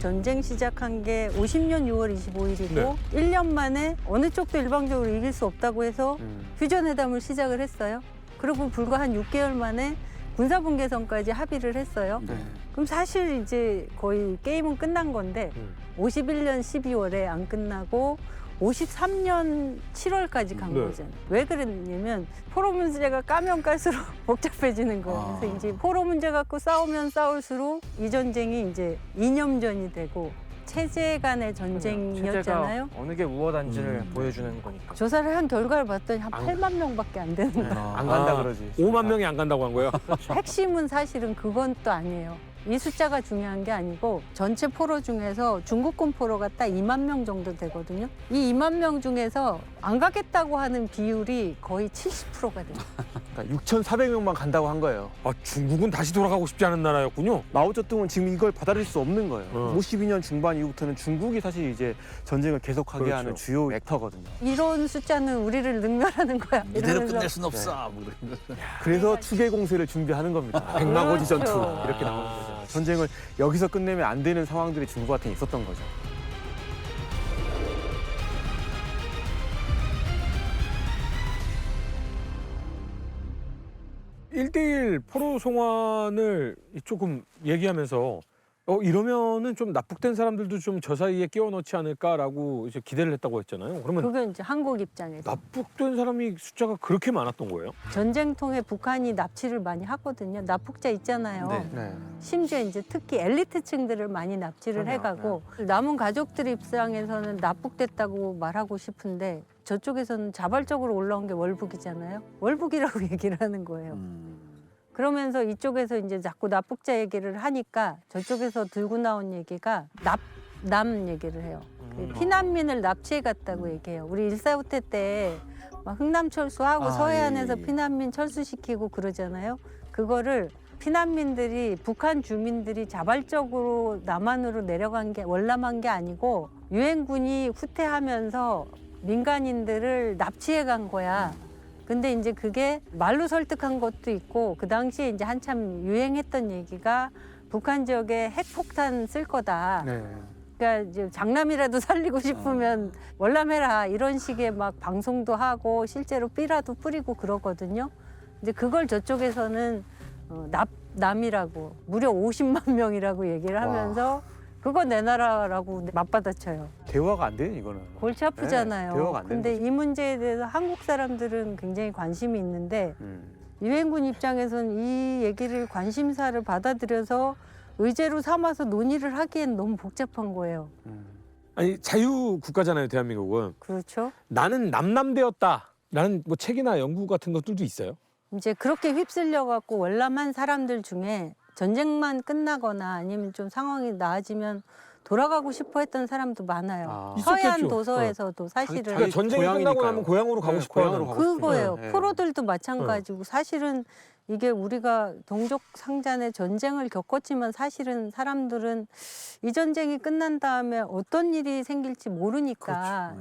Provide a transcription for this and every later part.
전쟁 시작한 게 50년 6월 25일이고 네. 1년 만에 어느 쪽도 일방적으로 이길 수 없다고 해서 휴전회담을 시작을 했어요. 그리고 불과 한 6개월 만에 군사분계선까지 합의를 했어요. 그럼 사실 이제 거의 게임은 끝난 건데 51년 12월에 안 끝나고 53년 7월까지 간 네. 거잖아요. 왜 그랬냐면 포로 문제가 까면 깔수록 복잡해지는 거예요. 그래서 이제 포로 문제 갖고 싸우면 싸울수록 이 전쟁이 이제 이념전이 되고 체제 간의 전쟁이었잖아요. 체제가 어느 게 우월한지를 보여주는 거니까. 조사를 한 결과를 봤더니 한 8만 명밖에 안 되는 거예요. 안 간다 그러지. 5만 명이 안 간다고 한 거예요? 핵심은 사실은 그건 또 아니에요. 이 숫자가 중요한 게 아니고 전체 포로 중에서 중국군 포로가 딱 2만 명 정도 되거든요. 이 2만 명 중에서 안 가겠다고 하는 비율이 거의 70%가 돼요. 그러니까 6,400명만 간다고 한 거예요. 아, 중국은 다시 돌아가고 싶지 않은 나라였군요. 마오쩌둥은 지금 이걸 받아들일 수 없는 거예요. 어. 52년 중반 이후부터는 중국이 사실 이제 전쟁을 계속하게 그렇죠. 하는 주요 액터거든요. 이런 숫자는 우리를 능멸하는 거야. 이대로 이러면서 끝낼 순 없어. 뭐 그런 거. 그래서 추계 공세를 준비하는 겁니다. 백마고지 그렇죠. 전투 이렇게 나오는 거죠. 전쟁을 여기서 끝내면 안 되는 상황들이 중국한테 있었던 거죠. 일대일 포로 송환을 조금 얘기하면서 이러면은 좀 납북된 사람들도 좀 저 사이에 끼워 넣지 않을까라고 이제 기대를 했다고 했잖아요. 그러면 그건 이제 한국 입장에서 납북된 사람이 숫자가 그렇게 많았던 거예요? 전쟁통에 북한이 납치를 많이 하거든요. 납북자 있잖아요. 네. 심지어 이제 특히 엘리트층들을 많이 납치를 그럼요. 해가고 남은 가족들 입장에서는 납북됐다고 말하고 싶은데 저쪽에서는 자발적으로 올라온 게 월북이잖아요. 월북이라고 얘기를 하는 거예요. 그러면서 이쪽에서 이제 자꾸 납북자 얘기를 하니까 저쪽에서 들고 나온 얘기가 남 얘기를 해요. 피난민을 납치해 갔다고 얘기해요. 우리 1.4 때 막 흥남 철수하고 서해안에서 예. 피난민 철수시키고 그러잖아요. 그거를 피난민들이 북한 주민들이 자발적으로 남한으로 내려간 게 월남한 게 아니고 유엔군이 후퇴하면서 민간인들을 납치해 간 거야. 근데 이제 그게 말로 설득한 것도 있고 그 당시에 이제 한참 유행했던 얘기가 북한 지역에 핵폭탄 쓸 거다. 네. 그러니까 이제 장남이라도 살리고 싶으면 월남해라 이런 식의 막 방송도 하고 실제로 삐라도 뿌리고 그러거든요. 근데 그걸 저쪽에서는 남이라고 무려 50만 명이라고 얘기를 하면서 그거 내 나라라고 맞받아쳐요. 대화가 안 돼요, 이거는. 골치 아프잖아요. 네, 대화가 안 되는 근데 거죠. 이 문제에 대해서 한국 사람들은 굉장히 관심이 있는데 유엔군 입장에서는 이 얘기를 관심사를 받아들여서 의제로 삼아서 논의를 하기엔 너무 복잡한 거예요. 아니 자유 국가잖아요, 대한민국은. 그렇죠? 나는 남남되었다라는 뭐 책이나 연구 같은 것들도 있어요. 이제 그렇게 휩쓸려 갖고 월남한 사람들 중에 전쟁만 끝나거나 아니면 좀 상황이 나아지면 돌아가고 싶어 했던 사람도 많아요. 아. 서해안 있었겠죠. 도서에서도 사실은 그러니까 전쟁이 끝나고 고향이니까요. 나면 고향으로 가고 네, 싶어하는 고향으로 가고 그거예요. 네. 포로들도 마찬가지고 사실은 이게 우리가 동족 상잔의 전쟁을 겪었지만 사실은 사람들은 이 전쟁이 끝난 다음에 어떤 일이 생길지 모르니까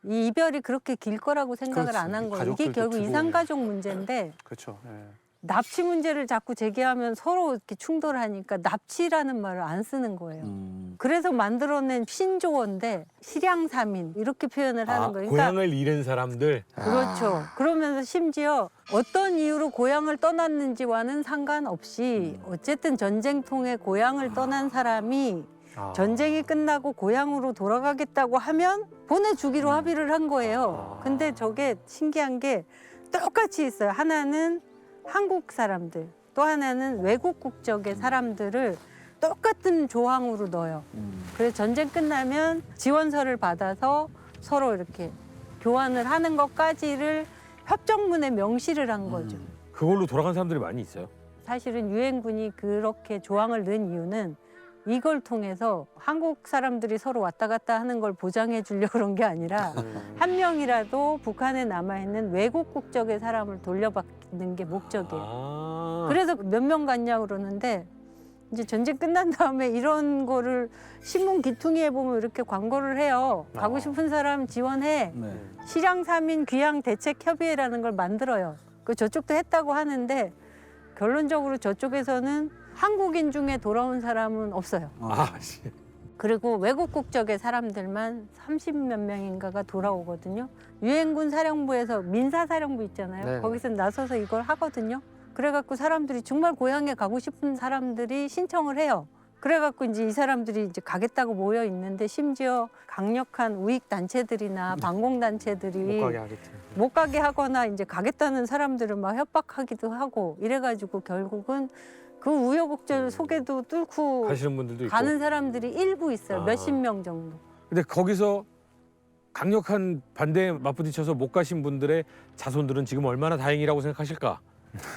이 이별이 그렇게 길 거라고 생각을 그렇지. 안 한 거예요. 이게 가족들도 결국 두고. 이산가족 문제인데 그렇죠. 네. 납치 문제를 자꾸 제기하면 서로 이렇게 충돌하니까 납치라는 말을 안 쓰는 거예요. 그래서 만들어낸 신조어인데 실향사민 이렇게 표현을 하는 거예요. 그러니까 고향을 잃은 사람들. 그렇죠. 그러면서 심지어 어떤 이유로 고향을 떠났는지와는 상관없이 어쨌든 전쟁통에 고향을 떠난 사람이 전쟁이 끝나고 고향으로 돌아가겠다고 하면 보내주기로 합의를 한 거예요. 근데 저게 신기한 게 똑같이 있어요. 하나는 한국 사람들, 또 하나는 외국 국적의 사람들을 똑같은 조항으로 넣어요. 그래서 전쟁 끝나면 지원서를 받아서 서로 이렇게 교환을 하는 것까지를 협정문에 명시를 한 거죠. 그걸로 돌아간 사람들이 많이 있어요. 사실은 유엔군이 그렇게 조항을 넣은 이유는 이걸 통해서 한국 사람들이 서로 왔다 갔다 하는 걸 보장해 주려고 그런 게 아니라 한 명이라도 북한에 남아있는 외국 국적의 사람을 돌려받는 게 목적이에요. 그래서 몇 명 갔냐고 그러는데 이제 전쟁 끝난 다음에 이런 거를 신문 기퉁이에 보면 이렇게 광고를 해요. 가고 싶은 사람 지원해. 네. 실향사민 귀향 대책 협의회라는 걸 만들어요. 그 저쪽도 했다고 하는데 결론적으로 저쪽에서는 한국인 중에 돌아온 사람은 없어요. 아, 씨. 그리고 외국 국적의 사람들만 30몇 명인가가 돌아오거든요. 유엔군 사령부에서 민사사령부 있잖아요. 네. 거기서 나서서 이걸 하거든요. 그래갖고 사람들이 정말 고향에 가고 싶은 사람들이 신청을 해요. 그래갖고 이제 이 사람들이 이제 가겠다고 모여 있는데 심지어 강력한 우익 단체들이나 반공 단체들이 못 가게 하겠지. 못 가게 하거나 이제 가겠다는 사람들을 막 협박하기도 하고 이래가지고 결국은 그 우여곡절 속에도 뚫고 가시는 분들도 있고. 가는 사람들이 일부 있어요. 아. 몇십 명 정도. 근데 거기서 강력한 반대에 맞부딪혀서 못 가신 분들의 자손들은 지금 얼마나 다행이라고 생각하실까?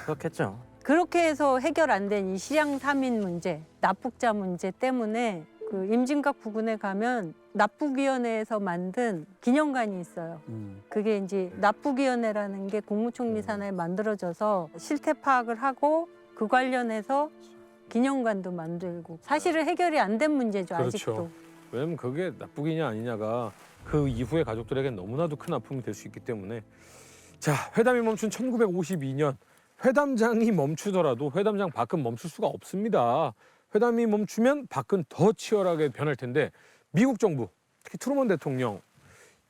그렇겠죠. 그렇게 해서 해결 안 된 이 시양 3인 문제, 납북자 문제 때문에 그 임진각 부근에 가면 납북위원회에서 만든 기념관이 있어요. 그게 이제 납북위원회라는 게 국무총리 산하에 만들어져서 실태 파악을 하고 그 관련해서 기념관도 만들고 사실은 해결이 안 된 문제죠. 그렇죠. 아직도. 왜냐면 그게 납북이냐 아니냐가 그 이후의 가족들에게 너무나도 큰 아픔이 될 수 있기 때문에. 자, 회담이 멈춘 1952년 회담장이 멈추더라도 회담장 밖은 멈출 수가 없습니다. 회담이 멈추면 밖은 더 치열하게 변할 텐데 미국 정부, 특히 트루먼 대통령,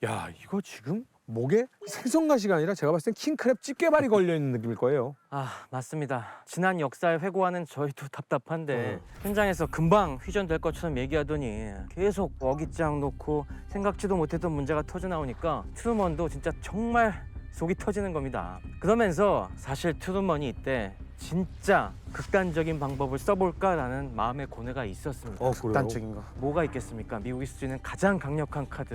야 이거 지금 목에 생선가시가 아니라 제가 봤을 땐 킹크랩 집게발이 걸려 있는 느낌일 거예요. 아, 맞습니다. 지난 역사를 회고하는 저희도 답답한데 현장에서 금방 휘전될 것처럼 얘기하더니 계속 어깃장 놓고 생각지도 못했던 문제가 터져 나오니까 트루먼도 진짜 정말 속이 터지는 겁니다. 그러면서 사실 트루먼이 이때 진짜 극단적인 방법을 써볼까라는 마음의 고뇌가 있었습니다. 그래요? 극단적인 거. 뭐가 있겠습니까? 미국이 쓸 수 있는 가장 강력한 카드.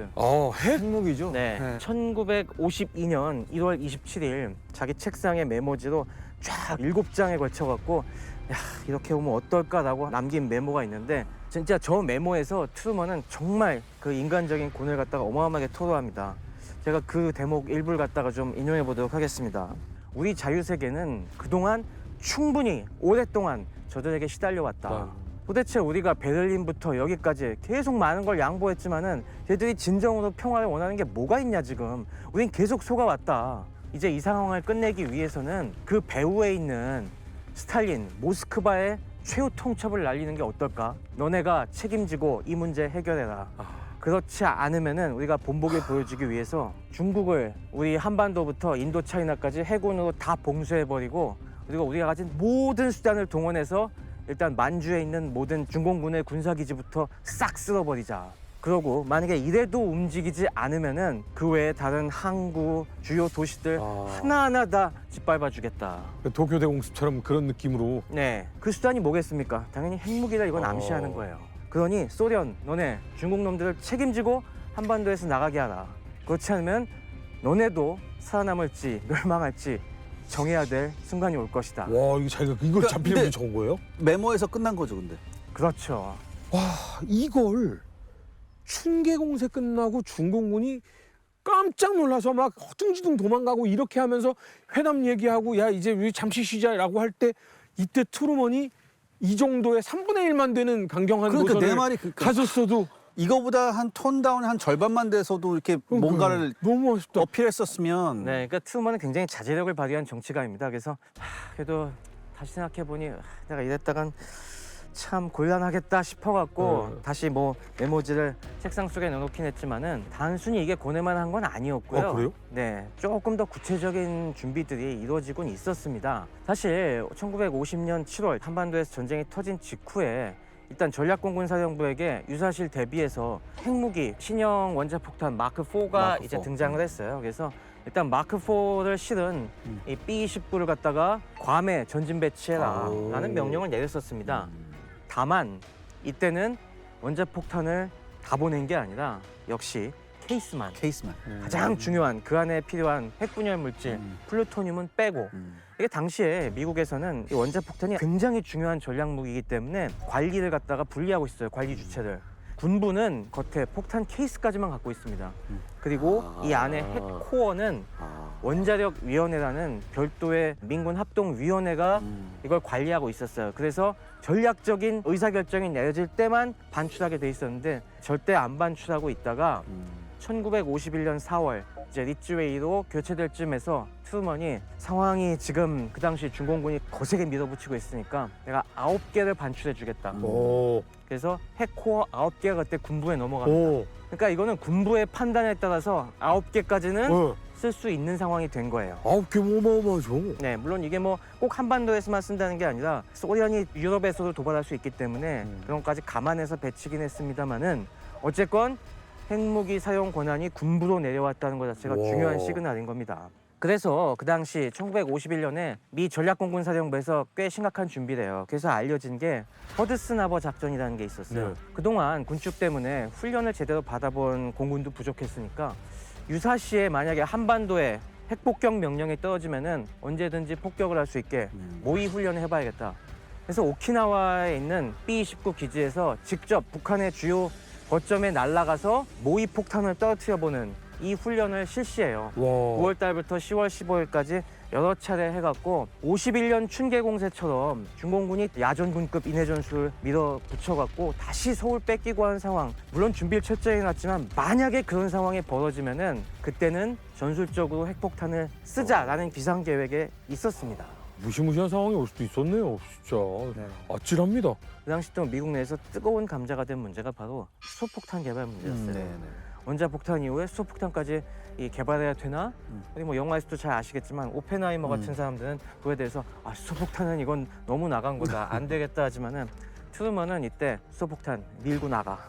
핵? 핵무기죠. 네. 1952년 1월 27일 자기 책상에 메모지로 쫙 7장에 걸쳐갖고 야, 이렇게 오면 어떨까라고 남긴 메모가 있는데 진짜 저 메모에서 트루먼은 정말 그 인간적인 고뇌를 갖다가 어마어마하게 토로합니다. 제가 그 대목 일부를 갖다가 좀 인용해 보도록 하겠습니다. 우리 자유세계는 그동안 충분히 오랫동안 저들에게 시달려왔다. 도대체 우리가 베를린부터 여기까지 계속 많은 걸 양보했지만은 쟤들이 진정으로 평화를 원하는 게 뭐가 있냐 지금. 우린 계속 속아왔다. 이제 이 상황을 끝내기 위해서는 그 배후에 있는 스탈린, 모스크바의 최후 통첩을 날리는 게 어떨까? 너네가 책임지고 이 문제 해결해라. 그렇지 않으면은 우리가 본보기를 보여주기 위해서 중국을 우리 한반도부터 인도차이나까지 해군으로 다 봉쇄해버리고 그리고 우리가 가진 모든 수단을 동원해서 일단 만주에 있는 모든 중공군의 군사기지부터 싹 쓸어버리자. 그러고 만약에 이래도 움직이지 않으면은 그 외에 다른 항구, 주요 도시들 하나하나 다 짓밟아주겠다. 도쿄 대공습처럼 그런 느낌으로. 네, 그 수단이 뭐겠습니까? 당연히 핵무기다 이건 암시하는 거예요. 그러니 소련, 너네 중국 놈들을 책임지고 한반도에서 나가게 하라. 그렇지 않으면 너네도 살아남을지 멸망할지 정해야 될 순간이 올 것이다. 와 이거 자기가 이걸 그러니까 잡히려고 근데- 적은 거예요? 메모에서 끝난 거죠, 근데. 그렇죠. 와 이걸 춘계공세 끝나고 중공군이 깜짝 놀라서 막 허둥지둥 도망가고 이렇게 하면서 회담 얘기하고 야 이제 우리 잠시 쉬자라고 할 때 이때 트루먼이 이 정도의 3분의 1만 되는 강경한 그러니까 노선을 내 말이 그러니까 가졌어도 이거보다 한 톤 다운이 한 절반만 돼서도 이렇게 뭔가를 너무 아쉽다. 어필했었으면 네, 그러니까 트루먼은 굉장히 자제력을 발휘한 정치가입니다. 그래서 그래도 다시 생각해 보니 내가 이랬다간 참 곤란하겠다 싶어갖고 다시 뭐 메모지를 책상 속에 넣어놓긴 했지만은 단순히 이게 고뇌만 한 건 아니었고요. 그래요? 네, 조금 더 구체적인 준비들이 이루어지곤 있었습니다. 사실 1950년 7월 한반도에서 전쟁이 터진 직후에 일단 전략공군사령부에게 유사실 대비해서 핵무기 신형 원자폭탄 마크4가 마크 이제 4. 등장을 했어요. 그래서 일단 마크4를 실은 이 B-29를 갖다가 괌에 전진 배치해라라는 명령을 내렸었습니다. 다만 이때는 원자폭탄을 다 보낸 게 아니라 역시 케이스만 케이스만. 가장 중요한 그 안에 필요한 핵분열 물질 플루토늄은 빼고 이게 당시에 미국에서는 이 원자폭탄이 굉장히 중요한 전략 무기이기 때문에 관리를 갖다가 분리하고 있어요. 관리 주체를. 군부는 겉에 폭탄 케이스까지만 갖고 있습니다. 그리고 이 안에 핵 코어는 원자력위원회라는 별도의 민군 합동위원회가 이걸 관리하고 있었어요. 그래서 전략적인 의사결정이 내려질 때만 반출하게 돼 있었는데 절대 안 반출하고 있다가 1951년 4월 이제 리츠웨이로 교체될 쯤에서 트루먼이 상황이 지금 그 당시 중공군이 거세게 밀어붙이고 있으니까 내가 9개를 반출해주겠다. 오. 그래서 핵코어 9개가 그때 군부에 넘어갑니다. 오. 그러니까 이거는 군부의 판단에 따라서 9개까지는 어. 쓸 수 있는 상황이 된 거예요. 9개 어마어마하죠. 네, 물론 이게 뭐 꼭 한반도에서만 쓴다는 게 아니라 소련이 유럽에서도 도발할 수 있기 때문에 그런 것까지 감안해서 배치긴 했습니다만은 어쨌건 핵무기 사용 권한이 군부로 내려왔다는 것 자체가 와. 중요한 시그널인 겁니다. 그래서 그 당시 1951년에 미 전략공군사령부에서 꽤 심각한 준비를 해요. 그래서 알려진 게 허드슨하버 작전이라는 게 있었어요. 네. 그동안 군축 때문에 훈련을 제대로 받아본 공군도 부족했으니까 유사시에 만약에 한반도에 핵폭격 명령이 떨어지면은 언제든지 폭격을 할 수 있게 모의 훈련을 해봐야겠다. 그래서 오키나와에 있는 B-29 기지에서 직접 북한의 주요 거점에 날아가서 모의 폭탄을 떨어뜨려보는 이 훈련을 실시해요. 와. 9월 달부터 10월 15일까지 여러 차례 해갖고 51년 춘계공세처럼 중공군이 야전군급 인해전술 밀어붙여갖고 다시 서울 뺏기고 하는 상황. 물론 준비를 철저히 해놨지만 만약에 그런 상황이 벌어지면은 그때는 전술적으로 핵폭탄을 쓰자라는 비상계획에 있었습니다. 무시무시한 상황이 올 수도 있었네요. 진짜. 네. 아찔합니다. 그 당시 또 미국 내에서 뜨거운 감자가 된 문제가 바로 수소폭탄 개발 문제였어요. 네. 원자폭탄 이후에 수소폭탄까지 이 개발해야 되나? 우리 뭐 영화에서도 잘 아시겠지만 오펜하이머 같은 사람들은 그거에 대해서 아, 수소폭탄은 이건 너무 나간 거다. 안 되겠다 하지만은 트루먼은 이때 수소폭탄 밀고 나가.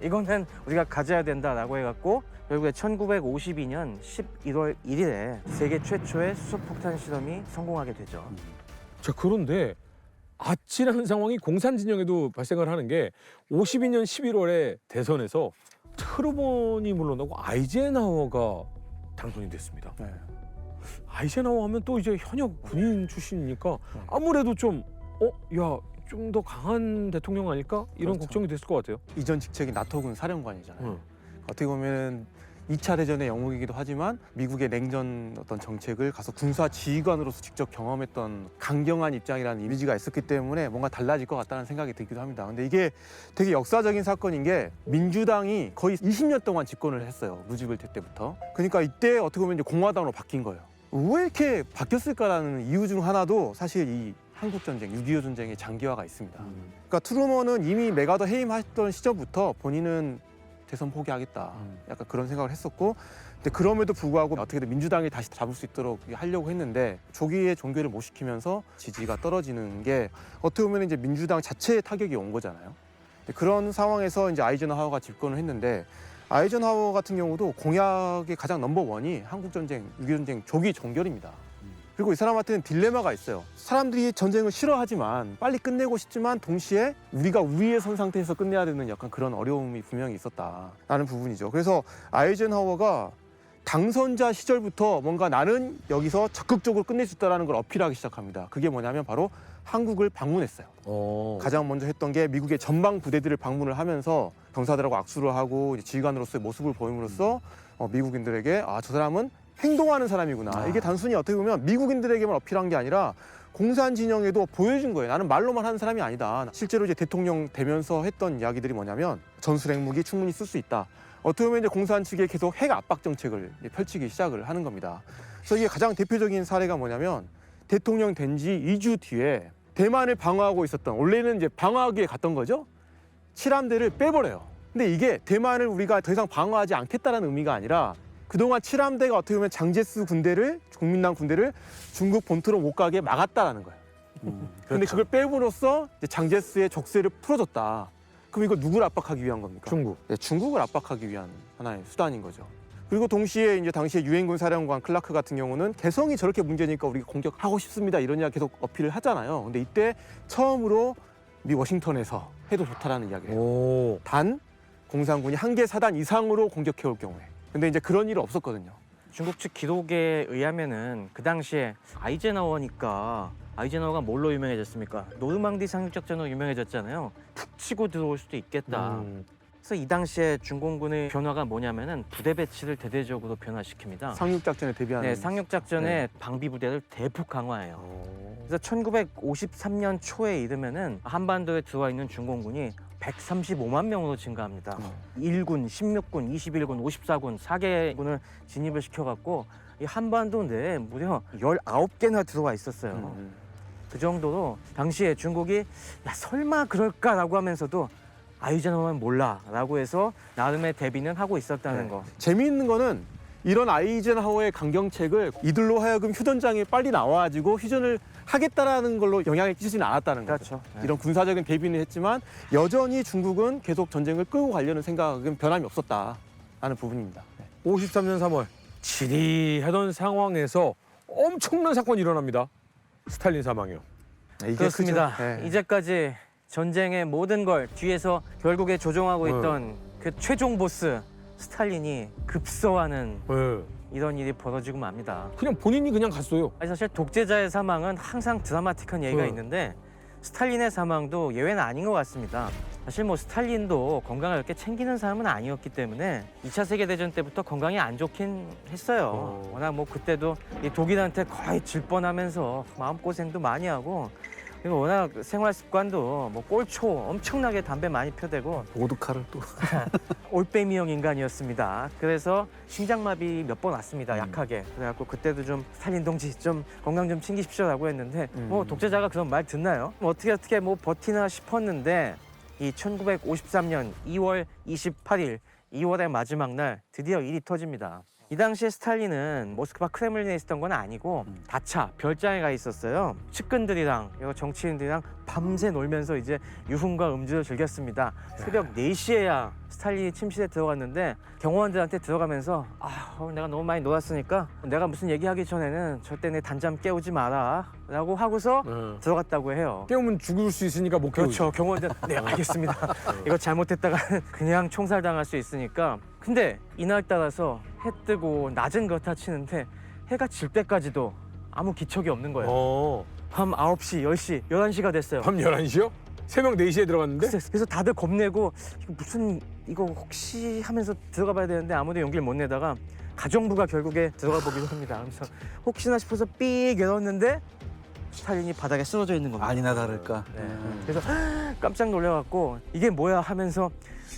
이거는 우리가 가져야 된다라고 해갖고 결국에 1952년 11월 1일에 세계 최초의 수소폭탄 실험이 성공하게 되죠. 자, 그런데 아찔한 상황이 공산 진영에도 발생을 하는 게 52년 11월에 대선에서 트루먼이 물러나고 아이젠하워가 당선이 됐습니다. 네. 아이젠하워 하면 또 이제 현역 군인 출신이니까 아무래도 좀 좀 더 강한 대통령 아닐까? 이런 그렇죠. 걱정이 됐을 것 같아요. 이전 직책이 나토군 사령관이잖아요. 응. 어떻게 보면 2차 대전의 영웅이기도 하지만 미국의 냉전 어떤 정책을 가서 군사 지휘관으로서 직접 경험했던 강경한 입장이라는 이미지가 있었기 때문에 뭔가 달라질 것 같다는 생각이 들기도 합니다. 근데 이게 되게 역사적인 사건인 게 민주당이 거의 20년 동안 집권을 했어요. 루즈벨트 때부터. 그러니까 이때 어떻게 보면 이제 공화당으로 바뀐 거예요. 왜 이렇게 바뀌었을까라는 이유 중 하나도 사실 이 한국전쟁, 6.25 전쟁의 장기화가 있습니다. 그러니까 트루먼은 이미 메가더 해임하셨던 시절부터 본인은 대선 포기하겠다. 약간 그런 생각을 했었고, 근데 그럼에도 불구하고 어떻게든 민주당이 다시 잡을 수 있도록 하려고 했는데 조기에 종결을 못 시키면서 지지가 떨어지는 게 어떻게 보면 이제 민주당 자체에 타격이 온 거잖아요. 근데 그런 상황에서 이제 아이젠하워가 집권을 했는데 아이젠하워 같은 경우도 공약의 가장 넘버원이 한국전쟁, 6.25 전쟁 조기 종결입니다. 그리고 이 사람한테는 딜레마가 있어요. 사람들이 전쟁을 싫어하지만 빨리 끝내고 싶지만 동시에 우리가 우위에 선 상태에서 끝내야 되는 약간 그런 어려움이 분명히 있었다라는 부분이죠. 그래서 아이젠하워가 당선자 시절부터 뭔가 나는 여기서 적극적으로 끝낼 수 있다는 걸 어필하기 시작합니다. 그게 뭐냐면 바로 한국을 방문했어요. 가장 먼저 했던 게 미국의 전방 부대들을 방문을 하면서 병사들하고 악수를 하고 지휘관으로서의 모습을 보임으로써 미국인들에게 아, 저 사람은 행동하는 사람이구나. 이게 단순히 어떻게 보면 미국인들에게만 어필한 게 아니라 공산 진영에도 보여준 거예요. 나는 말로만 하는 사람이 아니다. 실제로 이제 대통령 되면서 했던 이야기들이 뭐냐면 전술 핵무기 충분히 쓸 수 있다. 어떻게 보면 이제 공산 측에 계속 핵 압박 정책을 펼치기 시작을 하는 겁니다. 그래서 이게 가장 대표적인 사례가 뭐냐면 대통령 된 지 2주 뒤에 대만을 방어하고 있었던, 원래는 이제 방어하기에 갔던 거죠. 칠함대를 빼버려요. 근데 이게 대만을 우리가 더 이상 방어하지 않겠다는 의미가 아니라 그동안 칠함대가 어떻게 보면 장제스 군대를, 국민당 군대를 중국 본토로 못 가게 막았다라는 거예요. 근데 그걸 빼므로써 이제 장제스의 족쇄를 풀어줬다. 그럼 이거 누구를 압박하기 위한 겁니까? 중국. 네, 중국을 압박하기 위한 하나의 수단인 거죠. 그리고 동시에 이제 당시에 유엔군 사령관 클라크 같은 경우는 개성이 저렇게 문제니까 우리가 공격하고 싶습니다. 이런 이야기 계속 어필을 하잖아요. 근데 이때 처음으로 미 워싱턴에서 해도 좋다라는 이야기를 해요. 오. 단 공산군이 한 개 사단 이상으로 공격해올 경우에. 근데 이제 그런 일은 없었거든요. 중국 측 기록에 의하면은 그 당시에 아이젠하워가 뭘로 유명해졌습니까? 노르망디 상륙작전으로 유명해졌잖아요. 툭 치고 들어올 수도 있겠다. 그래서 이 당시에 중공군의 변화가 뭐냐면은 부대 배치를 대대적으로 변화시킵니다. 상륙작전에 대비하는. 네, 상륙작전에 방비 부대를 대폭 강화해요. 그래서 1953년 초에 이르면은 한반도에 들어와 있는 중공군이 135만 명으로 증가합니다. 1군, 16군, 21군, 54군, 4개군을 진입을 시켜갖고 이 한반도 내에 무려 19개나 들어와 있었어요. 그 정도로 당시에 중국이 야 설마 그럴까라고 하면서도 아이젠하워는 몰라라고 해서 나름의 대비는 하고 있었다는 거. 재미있는 거는 이런 아이젠하워의 강경책을 이들로 하여금 휴전장에 빨리 나와가지고 휴전을 하겠다라는 걸로 영향을 끼치지는 않았다는 거죠. 그렇죠. 네. 이런 군사적인 대비는 했지만 여전히 중국은 계속 전쟁을 끌고 가려는 생각은 변함이 없었다라는 부분입니다. 53년 3월 지리하던 상황에서 엄청난 사건이 일어납니다. 스탈린 사망이요. 이게 그렇습니다. 크죠. 네. 이제까지 전쟁의 모든 걸 뒤에서 결국에 조종하고 있던 그 최종 보스 스탈린이 급서하는 네. 이런 일이 벌어지고 맙니다. 그냥 본인이 그냥 갔어요. 아니, 사실 독재자의 사망은 항상 드라마틱한 예가 있는데 스탈린의 사망도 예외는 아닌 것 같습니다. 사실 뭐 스탈린도 건강을 이렇게 챙기는 사람은 아니었기 때문에 2차 세계대전 때부터 건강이 안 좋긴 했어요. 워낙 뭐 그때도 이 독일한테 거의 질 뻔하면서 마음고생도 많이 하고 그리고 워낙 생활 습관도 뭐 꼴초 엄청나게 담배 많이 펴대고 오두칼을 또. 올빼미형 인간이었습니다. 그래서 심장마비 몇 번 왔습니다. 약하게. 그래갖고 그때도 좀 스탈린 동지 좀 건강 좀 챙기십시오라고 했는데 뭐 독재자가 그런 말 듣나요? 뭐 어떻게 뭐 버티나 싶었는데 이 1953년 2월 28일 2월의 마지막 날 드디어 일이 터집니다. 이 당시에 스탈린은 모스크바 크렘린에 있었던 건 아니고 다차 별장에 가 있었어요. 측근들이랑 정치인들이랑 밤새 놀면서 이제 유흥과 음주를 즐겼습니다. 새벽 4시에야 스탈린이 침실에 들어갔는데 경호원들한테 들어가면서 내가 너무 많이 놀았으니까 내가 무슨 얘기하기 전에는 절대 내 단잠 깨우지 마라 라고 하고서 들어갔다고 해요. 깨우면 죽을 수 있으니까 못 깨우지. 그렇죠. 경호원들 네 알겠습니다. 이거 잘못했다가 그냥 총살당할 수 있으니까. 근데 이날 따라서 해 뜨고 낮은 그렇다 치는데 해가 질 때까지도 아무 기척이 없는 거예요. 밤 9시, 10시, 11시가 됐어요. 밤 11시요? 새벽 4시에 들어갔는데? 그래서 다들 겁내고 이거 혹시 하면서 들어가 봐야 되는데 아무도 용기를 못 내다가 가정부가 결국에 들어가 보기로 합니다. 그래서 혹시나 싶어서 삑 열었는데 스탈린이 바닥에 쓰러져 있는 겁니다. 아니나 다를까. 그래서 깜짝 놀라갖고 이게 뭐야 하면서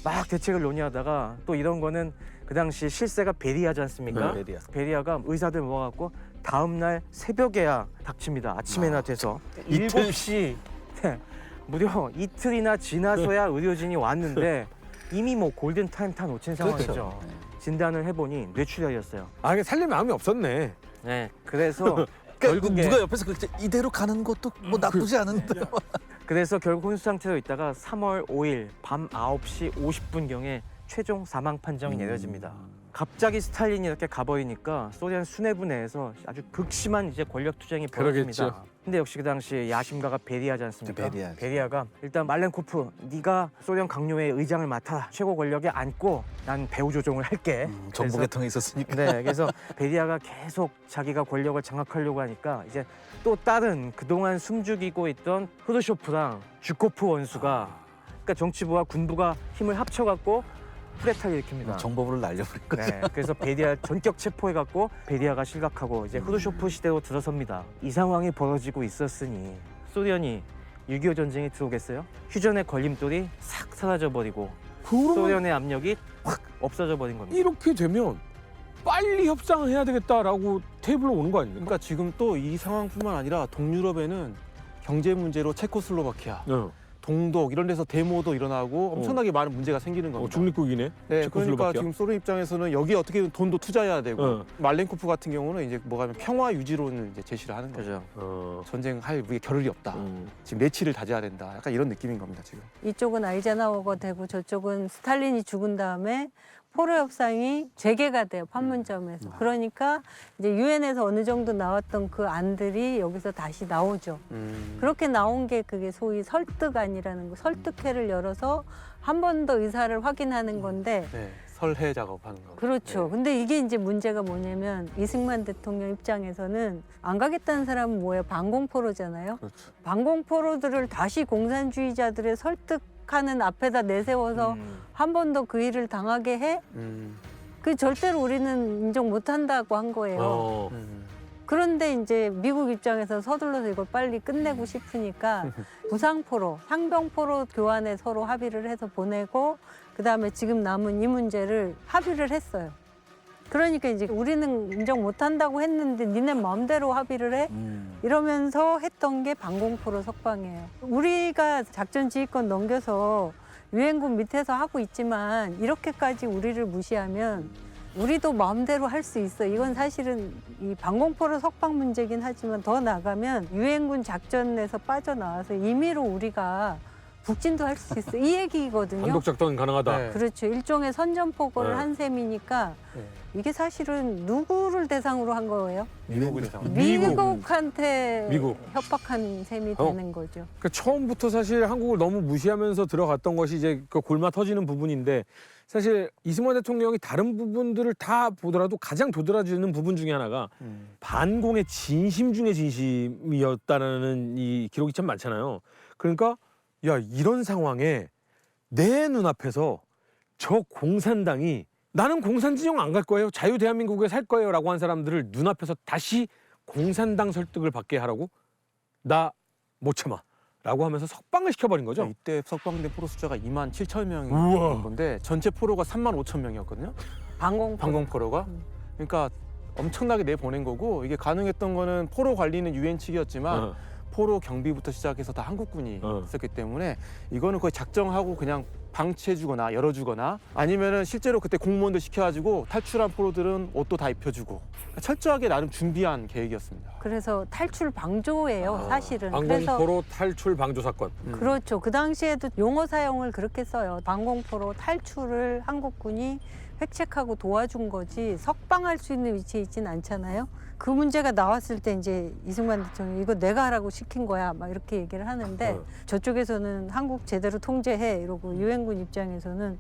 막 대책을 논의하다가 또 이런 거는 그 당시 실세가 베리아지 않습니까? 베리아. 베리아가 의사들 모아갖고 다음 날 새벽에야 닥칩니다. 아침에나 돼서 이틀? 7시 네, 무려 이틀이나 지나서야 의료진이 왔는데 이미 뭐 골든타임 다 놓친 상황이죠. 그렇죠. 진단을 해보니 뇌출혈이었어요. 아, 살릴 마음이 없었네. 네, 그래서 그러니까 결국에 누가 옆에서 그랬지 이대로 가는 것도 뭐 나쁘지 않은데. 그래서 결국 혼수 상태로 있다가 3월 5일 밤 9시 50분경에 최종 사망 판정이 내려집니다. 갑자기 스탈린이 이렇게 가버리니까 소련 수뇌부 내에서 아주 극심한 이제 권력 투쟁이 벌어집니다. 그러겠죠. 근데 역시 그 당시 야심가가 베리아지 않습니까? 베리아죠. 베리아가 일단 말렌코프 네가 소련 강요회 의장을 맡아 최고 권력에 앉고 난 배후 조종을 할게. 정보계통에 있었으니까. 네, 그래서 베리아가 계속 자기가 권력을 장악하려고 하니까 이제 또 다른 그동안 숨죽이고 있던 흐르쇼프랑 주코프 원수가 그러니까 정치부와 군부가 힘을 합쳐갖고 쿠데타를 일으킵니다. 정보부를 날려버린 거지. 네, 그래서 베리아 전격 체포해갖고 베리아가 실각하고 이제 흐르쇼프 시대로 들어섭니다. 이 상황이 벌어지고 있었으니 소련이 6.25 전쟁이 들어오겠어요? 휴전의 걸림돌이 싹 사라져버리고 그러면 소련의 압력이 확 없어져 버린 겁니다. 이렇게 되면 빨리 협상을 해야 되겠다라고 테이블로 오는 거 아닙니까? 그러니까 지금 또 이 상황뿐만 아니라 동유럽에는 경제 문제로 체코슬로바키아, 동독 이런 데서 데모도 일어나고 엄청나게 많은 문제가 생기는 겁니다. 중립국이네. 네, 그러니까 체코슬로바키아. 지금 소련 입장에서는 여기 어떻게든 돈도 투자해야 되고 말렌코프 같은 경우는 이제 뭐가 하면 평화 유지론을 이제 제시를 하는 거죠. 그죠. 전쟁할 우리에 겨를이 없다. 지금 내치를 다져야 된다. 약간 이런 느낌인 겁니다 지금. 이쪽은 아이젠하워가 되고 저쪽은 스탈린이 죽은 다음에 포로 협상이 재개가 돼요, 판문점에서. 그러니까 이제 유엔에서 어느 정도 나왔던 그 안들이 여기서 다시 나오죠. 그렇게 나온 게 그게 소위 설득안이라는 거, 설득회를 열어서 한 번 더 의사를 확인하는 건데. 네, 설해 작업하는 거. 그렇죠. 네. 근데 이게 이제 문제가 뭐냐면 이승만 대통령 입장에서는 안 가겠다는 사람은 뭐예요? 반공포로잖아요. 그렇죠. 반공포로들을 다시 공산주의자들의 설득하는 앞에다 내세워서 한 번 더 그 일을 당하게 해? 그 절대로 우리는 인정 못 한다고 한 거예요. 그런데 이제 미국 입장에서 서둘러서 이걸 빨리 끝내고 싶으니까 부상포로, 상병포로 교환에 서로 합의를 해서 보내고 그다음에 지금 남은 이 문제를 합의를 했어요. 그러니까 이제 우리는 인정 못한다고 했는데 니네 마음대로 합의를 해? 이러면서 했던 게 방공포로 석방이에요. 우리가 작전 지휘권 넘겨서 유엔군 밑에서 하고 있지만 이렇게까지 우리를 무시하면 우리도 마음대로 할 수 있어. 이건 사실은 이 방공포로 석방 문제긴 하지만 더 나가면 유엔군 작전에서 빠져나와서 임의로 우리가 북진도 할 수 있어. 이 얘기거든요. 단독 작전 가능하다. 네. 그렇죠. 일종의 선전포고를 네. 한 셈이니까 네. 이게 사실은 누구를 대상으로 한 거예요? 미국을 대상으로. 미국한테 미국. 협박한 셈이 되는 거죠. 그러니까 처음부터 사실 한국을 너무 무시하면서 들어갔던 것이 이제 그 골마 터지는 부분인데 사실 이승만 대통령이 다른 부분들을 다 보더라도 가장 도드라지는 부분 중에 하나가 반공의 진심 중에 진심이었다는 이 기록이 참 많잖아요. 그러니까 야 이런 상황에 내 눈앞에서 저 공산당이 나는 공산 진영 안 갈 거예요. 자유 대한민국에 살 거예요. 라고 한 사람들을 눈앞에서 다시 공산당 설득을 받게 하라고 나 못 참아. 라고 하면서 석방을 시켜버린 거죠. 이때 석방된 포로 숫자가 2만 7천 우와. 명이었던 건데 전체 포로가 3만 5천 명이었거든요. 방공포. 방공포로가. 그러니까 엄청나게 내보낸 거고 이게 가능했던 거는 포로 관리는 유엔 측이었지만 어. 포로 경비부터 시작해서 다 한국군이 어. 있었기 때문에 이거는 거의 작정하고 그냥 방치해주거나 열어주거나 아니면은 실제로 그때 공무원들 시켜가지고 탈출한 포로들은 옷도 다 입혀주고 철저하게 나름 준비한 계획이었습니다. 그래서 탈출 방조예요, 사실은. 그래서 방공포로 탈출 방조 사건. 그렇죠. 그 당시에도 용어 사용을 그렇게 써요. 방공포로 탈출을 한국군이 획책하고 도와준 거지 석방할 수 있는 위치에 있진 않잖아요. 그 문제가 나왔을 때 이제 이승만 대통령이 이거 내가 하라고 시킨 거야 막 이렇게 얘기를 하는데 저쪽에서는 한국 제대로 통제해 이러고 유엔군 입장에서는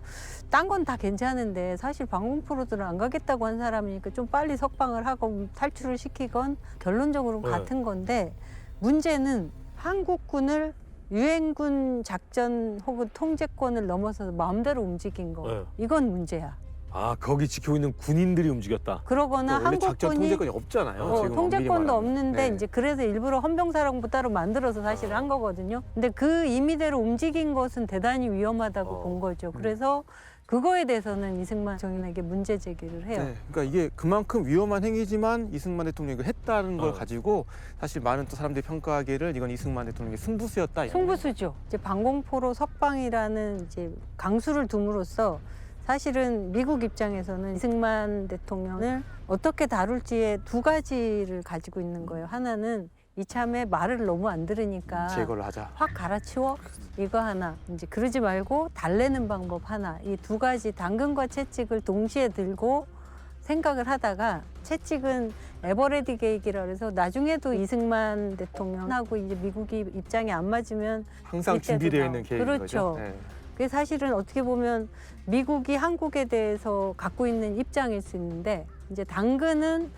딴 건 다 괜찮은데 사실 방공포로들은 안 가겠다고 한 사람이니까 좀 빨리 석방을 하고 탈출을 시키건 결론적으로는 네. 같은 건데 문제는 한국군을 유엔군 작전 혹은 통제권을 넘어서서 마음대로 움직인 거 네. 이건 문제야. 아 거기 지키고 있는 군인들이 움직였다. 그러거나 원래 작전 한국군이 통제권이 없잖아요. 지금 엄밀히 통제권도 말하면. 없는데 네. 이제 그래서 일부러 헌병사령부 따로 만들어서 사실 한 거거든요. 근데 그 임의대로 움직인 것은 대단히 위험하다고 본 거죠. 그래서 그거에 대해서는 이승만 정인에게 문제 제기를 해요. 네, 그러니까 이게 그만큼 위험한 행위지만 이승만 대통령이 이걸 했다는 걸 어. 가지고 사실 많은 또 사람들이 평가하기를 이건 이승만 대통령의 승부수였다. 이런 승부수죠. 이제 방공포로 석방이라는 이제 강수를 둠으로써 사실은 미국 입장에서는 이승만 대통령을 어떻게 다룰지에 두 가지를 가지고 있는 거예요. 하나는 이참에 말을 너무 안 들으니까 제거를 하자. 확 갈아치워 이거 하나 이제 그러지 말고 달래는 방법 하나 이 두 가지 당근과 채찍을 동시에 들고 생각을 하다가 채찍은 에버레디 계획이라 그래서 나중에도 이승만 대통령하고 이제 미국이 입장이 안 맞으면 항상 이때도 준비되어 있는 나오고. 계획인 그렇죠. 거죠. 네. 그게 사실은 어떻게 보면 미국이 한국에 대해서 갖고 있는 입장일 수 있는데 이제 당근은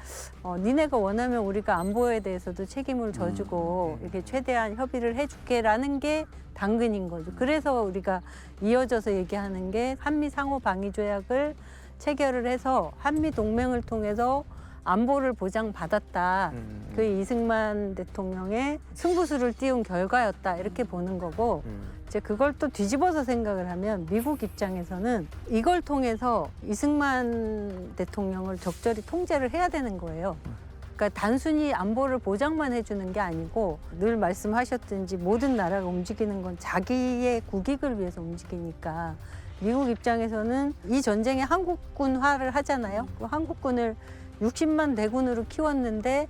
니네가 원하면 우리가 안보에 대해서도 책임을 져주고 이렇게 최대한 협의를 해줄게라는 게 당근인 거죠. 그래서 우리가 이어져서 얘기하는 게 한미 상호 방위 조약을 체결을 해서 한미 동맹을 통해서 안보를 보장받았다. 그 이승만 대통령의 승부수를 띄운 결과였다. 이렇게 보는 거고 이제 그걸 또 뒤집어서 생각을 하면 미국 입장에서는 이걸 통해서 이승만 대통령을 적절히 통제를 해야 되는 거예요. 그러니까 단순히 안보를 보장만 해주는 게 아니고 늘 말씀하셨든지 모든 나라가 움직이는 건 자기의 국익을 위해서 움직이니까 미국 입장에서는 이 전쟁에 한국군화를 하잖아요. 그 한국군을 60만 대군으로 키웠는데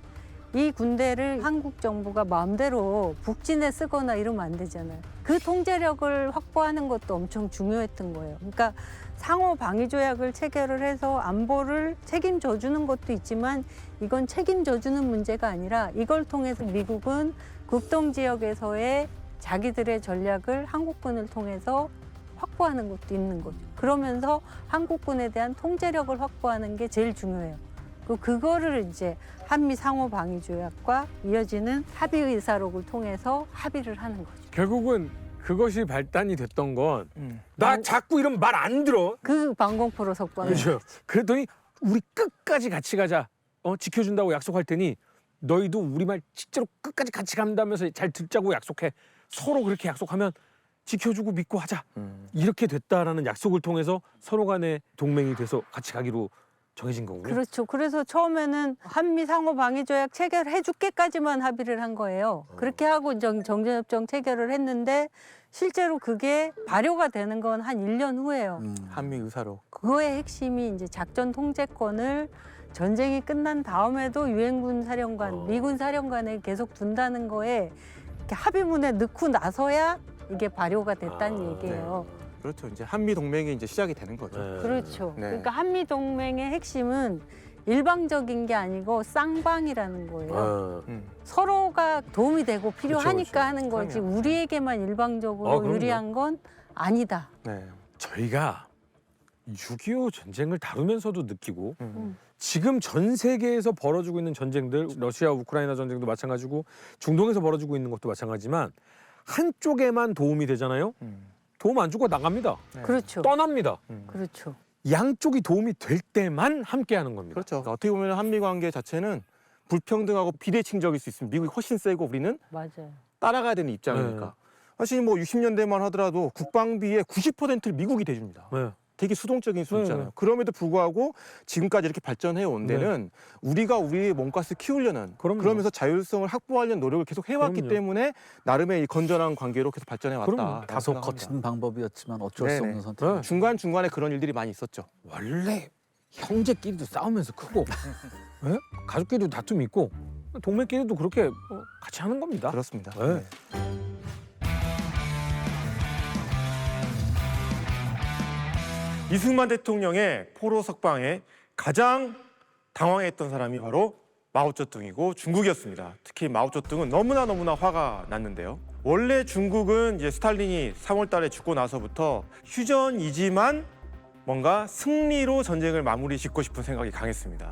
이 군대를 한국 정부가 마음대로 북진에 쓰거나 이러면 안 되잖아요. 그 통제력을 확보하는 것도 엄청 중요했던 거예요. 그러니까 상호 방위 조약을 체결을 해서 안보를 책임져 주는 것도 있지만 이건 책임져 주는 문제가 아니라 이걸 통해서 미국은 극동 지역에서의 자기들의 전략을 한국군을 통해서 확보하는 것도 있는 거죠. 그러면서 한국군에 대한 통제력을 확보하는 게 제일 중요해요. 그거를 이제 한미 상호 방위 조약과 이어지는 합의 의사록을 통해서 합의를 하는 거죠. 결국은 그것이 발단이 됐던 건 나 자꾸 이런 말 안 들어. 그 방공포로 석방. 그렇죠. 그랬더니 우리 끝까지 같이 가자. 지켜준다고 약속할 테니 너희도 우리 말 실제로 끝까지 같이 간다면서 잘 듣자고 약속해. 서로 그렇게 약속하면 지켜주고 믿고 하자. 이렇게 됐다라는 약속을 통해서 서로 간에 동맹이 돼서 같이 가기로 정해진 거군요. 그렇죠. 그래서 처음에는 한미 상호 방위 조약 체결해 줄게까지만 합의를 한 거예요. 그렇게 하고 정전협정 체결을 했는데 실제로 그게 발효가 되는 건 한 1년 후예요. 한미 의사로. 그거의 핵심이 이제 작전 통제권을 전쟁이 끝난 다음에도 유엔군 사령관, 미군 사령관에 계속 둔다는 거에 이렇게 합의문에 넣고 나서야 이게 발효가 됐다는 얘기예요. 그렇죠. 이제 한미 동맹이 이제 시작이 되는 거죠. 네. 그렇죠. 네. 그러니까 한미 동맹의 핵심은 일방적인 게 아니고 쌍방이라는 거예요. 어. 서로가 도움이 되고 필요하니까 그렇죠. 하는 거지 그럼요. 우리에게만 일방적으로 그럼요. 유리한 건 아니다. 네. 저희가 6.25 전쟁을 다루면서도 느끼고 음. 지금 전 세계에서 벌어지고 있는 전쟁들, 러시아 우크라이나 전쟁도 마찬가지고 중동에서 벌어지고 있는 것도 마찬가지지만 한쪽에만 도움이 되잖아요. 도움 안 주고 나갑니다. 네. 그렇죠. 떠납니다. 그렇죠. 양쪽이 도움이 될 때만 함께하는 겁니다. 그렇죠. 그러니까 어떻게 보면 한미 관계 자체는 불평등하고 비대칭적일 수 있습니다. 미국이 훨씬 세고 우리는 맞아요. 따라가야 되는 입장이니까. 네. 사실 뭐 60년대만 하더라도 국방비의 90%를 미국이 대줍니다. 네. 되게 수동적인 수잖아요. 네. 그럼에도 불구하고 지금까지 이렇게 발전해 온 데는 우리가 우리의 몸값을 키우려는 그럼요. 그러면서 자율성을 확보하려는 노력을 계속 해왔기 그럼요. 때문에 나름의 이 건전한 관계로 계속 발전해 왔다. 그럼요. 다소 거친 방법이었지만 어쩔 수 네네. 없는 선택. 네. 중간중간에 그런 일들이 많이 있었죠. 원래 형제끼리도 싸우면서 크고 예? 가족끼리도 다툼이 있고 동맹끼리도 그렇게 같이 하는 겁니다. 그렇습니다. 네. 이승만 대통령의 포로 석방에 가장 당황했던 사람이 바로 마오쩌둥이고 중국이었습니다. 특히 마오쩌둥은 너무나 화가 났는데요. 원래 중국은 이제 스탈린이 3월 달에 죽고 나서부터 휴전이지만 뭔가 승리로 전쟁을 마무리 짓고 싶은 생각이 강했습니다.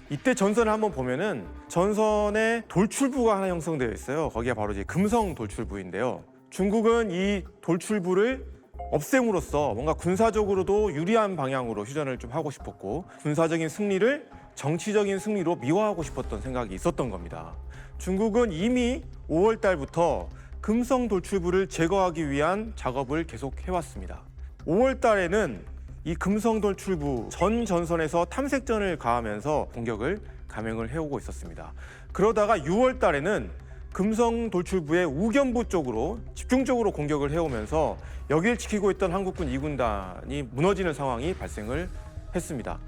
이때 전선을 한번 보면은 전선에 돌출부가 하나 형성되어 있어요. 거기가 바로 이제 금성 돌출부인데요. 중국은 이 돌출부를 없앰으로써 뭔가 군사적으로도 유리한 방향으로 휴전을 좀 하고 싶었고 군사적인 승리를 정치적인 승리로 미화하고 싶었던 생각이 있었던 겁니다. 중국은 이미 5월 달부터 금성 돌출부를 제거하기 위한 작업을 계속 해왔습니다. 5월 달에는 이 금성 돌출부 전 전선에서 탐색전을 가하면서 공격을 감행을 해오고 있었습니다. 그러다가 6월 달에는 금성 돌출부의 우견부 쪽으로 집중적으로 공격을 해오면서 여기를 지키고 있던 한국군 2군단이 무너지는 상황이 발생을 했습니다.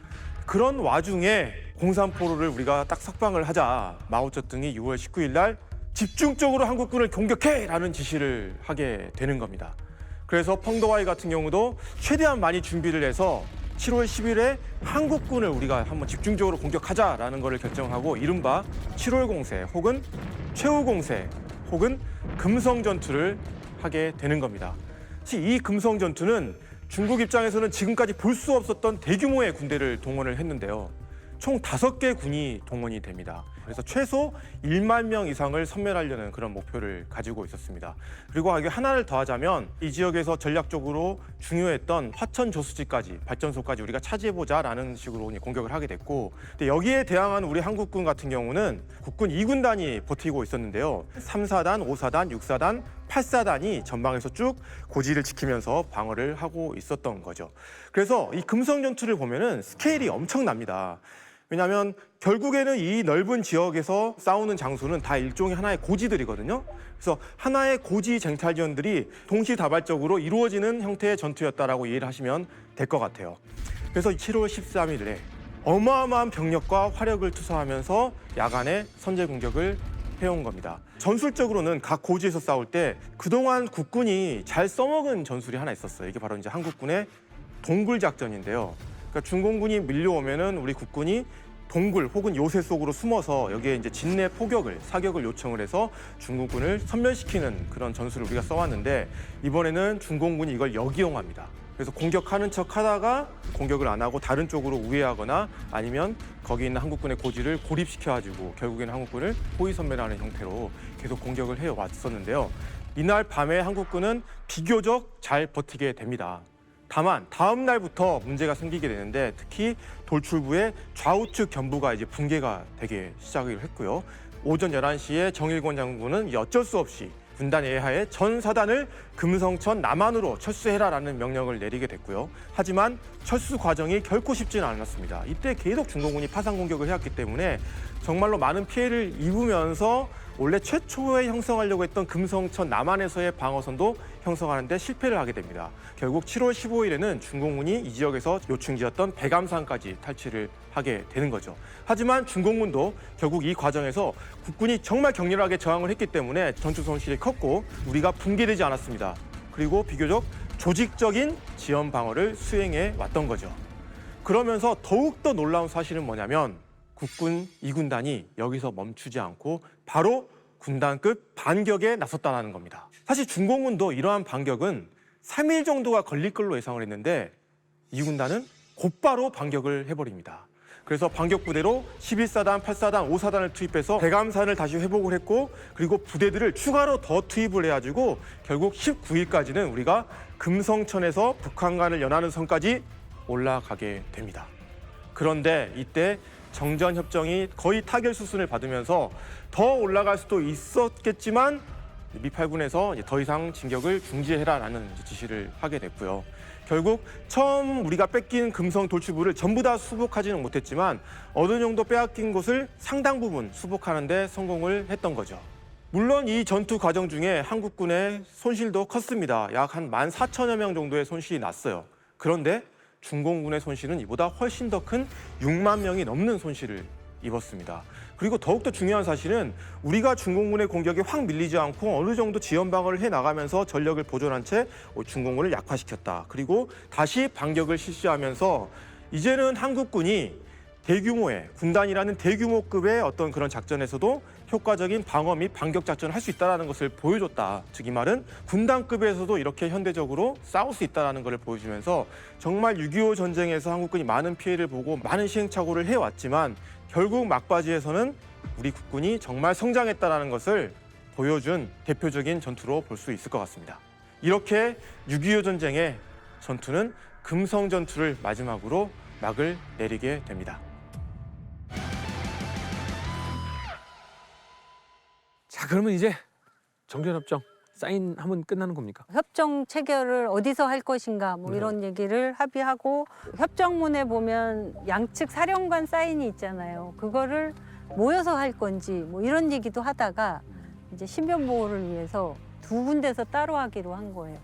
그런 와중에 공산포로를 우리가 딱 석방을 하자 마오쩌둥이 6월 19일 날 집중적으로 한국군을 공격해! 라는 지시를 하게 되는 겁니다. 그래서 펑더와이 같은 경우도 최대한 많이 준비를 해서 7월 10일에 한국군을 우리가 한번 집중적으로 공격하자라는 것을 결정하고 이른바 7월 공세 혹은 최후 공세 혹은 금성 전투를 하게 되는 겁니다. 이 금성 전투는 중국 입장에서는 지금까지 볼 수 없었던 대규모의 군대를 동원을 했는데요. 총 5개 군이 동원이 됩니다. 그래서 최소 1만 명 이상을 섬멸하려는 그런 목표를 가지고 있었습니다. 그리고 여기 하나를 더하자면 이 지역에서 전략적으로 중요했던 화천 조수지까지 발전소까지 우리가 차지해보자라는 식으로 공격을 하게 됐고 근데 여기에 대항한 우리 한국군 같은 경우는 국군 2군단이 버티고 있었는데요. 3사단, 5사단, 6사단, 8사단이 전방에서 쭉 고지를 지키면서 방어를 하고 있었던 거죠. 그래서 이 금성 전투를 보면은 스케일이 엄청납니다. 왜냐하면 결국에는 이 넓은 지역에서 싸우는 장소는 다 일종의 하나의 고지들이거든요. 그래서 하나의 고지 쟁탈전들이 동시다발적으로 이루어지는 형태의 전투였다라고 이해를 하시면 될 것 같아요. 그래서 7월 13일에 어마어마한 병력과 화력을 투사하면서 야간에 선제 공격을 해온 겁니다. 전술적으로는 각 고지에서 싸울 때 그동안 국군이 잘 써먹은 전술이 하나 있었어요. 이게 바로 이제 한국군의 동굴 작전인데요. 그러니까 중공군이 밀려오면은 우리 국군이 동굴 혹은 요새 속으로 숨어서 여기에 이제 진내 포격을 사격을 요청을 해서 중공군을 섬멸시키는 그런 전술을 우리가 써왔는데 이번에는 중공군이 이걸 역이용합니다. 그래서 공격하는 척 하다가 공격을 안 하고 다른 쪽으로 우회하거나 아니면 거기 있는 한국군의 고지를 고립시켜가지고 결국에는 한국군을 포위 섬멸하는 형태로 계속 공격을 해왔었는데요. 이날 밤에 한국군은 비교적 잘 버티게 됩니다. 다만 다음 날부터 문제가 생기게 되는데 특히 돌출부의 좌우측 견부가 이제 붕괴가 되기 시작을 했고요. 오전 11시에 정일권 장군은 어쩔 수 없이 군단 예하에 전 사단을 금성천 남한으로 철수해라라는 명령을 내리게 됐고요. 하지만 철수 과정이 결코 쉽지는 않았습니다. 이때 계속 중공군이 파상 공격을 해왔기 때문에 정말로 많은 피해를 입으면서 원래 최초에 형성하려고 했던 금성천 남한에서의 방어선도 형성하는데 실패를 하게 됩니다. 결국 7월 15일에는 중공군이 이 지역에서 요충지였던 백암산까지 탈취를 하게 되는 거죠. 하지만 중공군도 결국 이 과정에서 국군이 정말 격렬하게 저항을 했기 때문에 전투 손실이 컸고 우리가 붕괴되지 않았습니다. 그리고 비교적 조직적인 지연 방어를 수행해 왔던 거죠. 그러면서 더욱더 놀라운 사실은 뭐냐면 국군 2군단이 여기서 멈추지 않고 바로 군단급 반격에 나섰다는 겁니다. 사실 중공군도 이러한 반격은 3일 정도가 걸릴 걸로 예상을 했는데 2군단은 곧바로 반격을 해버립니다. 그래서 반격 부대로 11사단, 8사단, 5사단을 투입해서 백암산을 다시 회복을 했고 그리고 부대들을 추가로 더 투입을 해가지고 결국 19일까지는 우리가 금성천에서 북한간을 연하는 선까지 올라가게 됩니다. 그런데 이때 정전협정이 거의 타결 수순을 받으면서 더 올라갈 수도 있었겠지만 미팔군에서 더 이상 진격을 중지해라라는 지시를 하게 됐고요. 결국 처음 우리가 뺏긴 금성 돌출부를 전부 다 수복하지는 못했지만 어느 정도 빼앗긴 곳을 상당 부분 수복하는 데 성공을 했던 거죠. 물론 이 전투 과정 중에 한국군의 손실도 컸습니다. 약 한 14,000여 명 정도의 손실이 났어요. 그런데 중공군의 손실은 이보다 훨씬 더 큰 6만 명이 넘는 손실을 입었습니다. 그리고 더욱더 중요한 사실은 우리가 중공군의 공격에 확 밀리지 않고 어느 정도 지연 방어를 해나가면서 전력을 보존한 채 중공군을 약화시켰다. 그리고 다시 반격을 실시하면서 이제는 한국군이 대규모의 군단이라는 대규모급의 어떤 그런 작전에서도 효과적인 방어 및 반격 작전을 할 수 있다는 것을 보여줬다. 즉 이 말은 군단급에서도 이렇게 현대적으로 싸울 수 있다는 것을 보여주면서 정말 6.25 전쟁에서 한국군이 많은 피해를 보고 많은 시행착오를 해왔지만 결국 막바지에서는 우리 국군이 정말 성장했다는 것을 보여준 대표적인 전투로 볼 수 있을 것 같습니다. 이렇게 6.25 전쟁의 전투는 금성 전투를 마지막으로 막을 내리게 됩니다. 자, 그러면 이제 정전협정 사인하면 끝나는 겁니까? 협정 체결을 어디서 할 것인가 뭐 이런 얘기를 합의하고 협정문에 보면 양측 사령관 사인이 있잖아요. 그거를 모여서 할 건지 뭐 이런 얘기도 하다가 이제 신변 보호를 위해서 두 군데서 따로 하기로 한 거예요.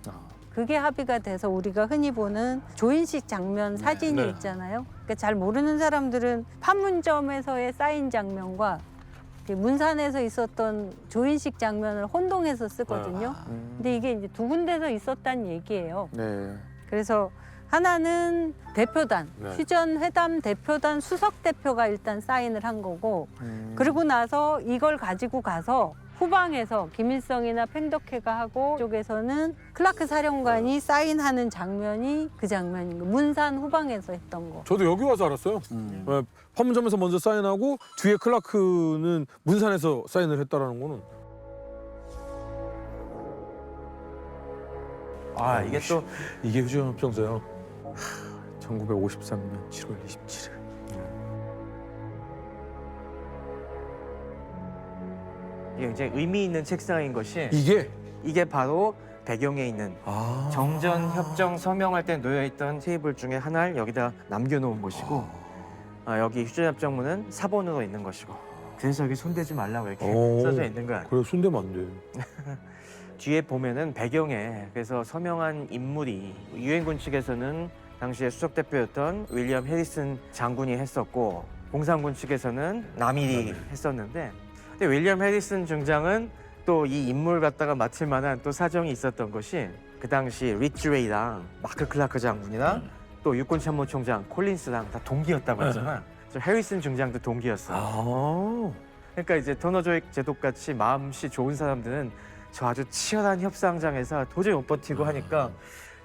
그게 합의가 돼서 우리가 흔히 보는 조인식 장면 사진이 네. 있잖아요. 그러니까 잘 모르는 사람들은 판문점에서의 사인 장면과 문산에서 있었던 조인식 장면을 혼동해서 쓰거든요. 근데 이게 이제 두 군데서 있었다는 얘기예요. 네. 그래서 하나는 대표단, 네. 휴전 회담 대표단 수석 대표가 일단 사인을 한 거고, 그리고 나서 이걸 가지고 가서 후방에서 김일성이나 팽덕회가 하고 쪽에서는 클라크 사령관이 사인하는 장면이 그 장면인 거예요. 문산 후방에서 했던 거. 저도 여기 와서 알았어요. 네, 판문점에서 먼저 사인하고 뒤에 클라크는 문산에서 사인을 했다라는 거는. 아 이게 또 이게 휴전협정서요. 1953년 7월 27일. 이게 굉장히 의미 있는 책상인 것이 이게 바로 배경에 있는 정전협정 서명할 때 놓여있던 테이블 중에 하나를 여기다 남겨놓은 것이고 여기 휴전협정문은 사본으로 있는 것이고 그래서 여기 손대지 말라고 이렇게 써져 있는 거야. 그래 손대면 안 돼. 뒤에 보면은 배경에 그래서 서명한 인물이 유엔군 측에서는 당시에 수석 대표였던 윌리엄 해리슨 장군이 했었고 공산군 측에서는 남일이 했었는데 근데 윌리엄 해리슨 중장은 또 이 인물 갖다가 맡을 만한 또 사정이 있었던 것이 그 당시 리치 레이랑 마크 클라크 장군이랑 또 육군참모총장 콜린스랑 다 동기였다고 했잖아. 그래서 해리슨 중장도 동기였어. 그러니까 이제 터너 조익 제독 같이 마음씨 좋은 사람들은 저 아주 치열한 협상장에서 도저히 못 버티고 하니까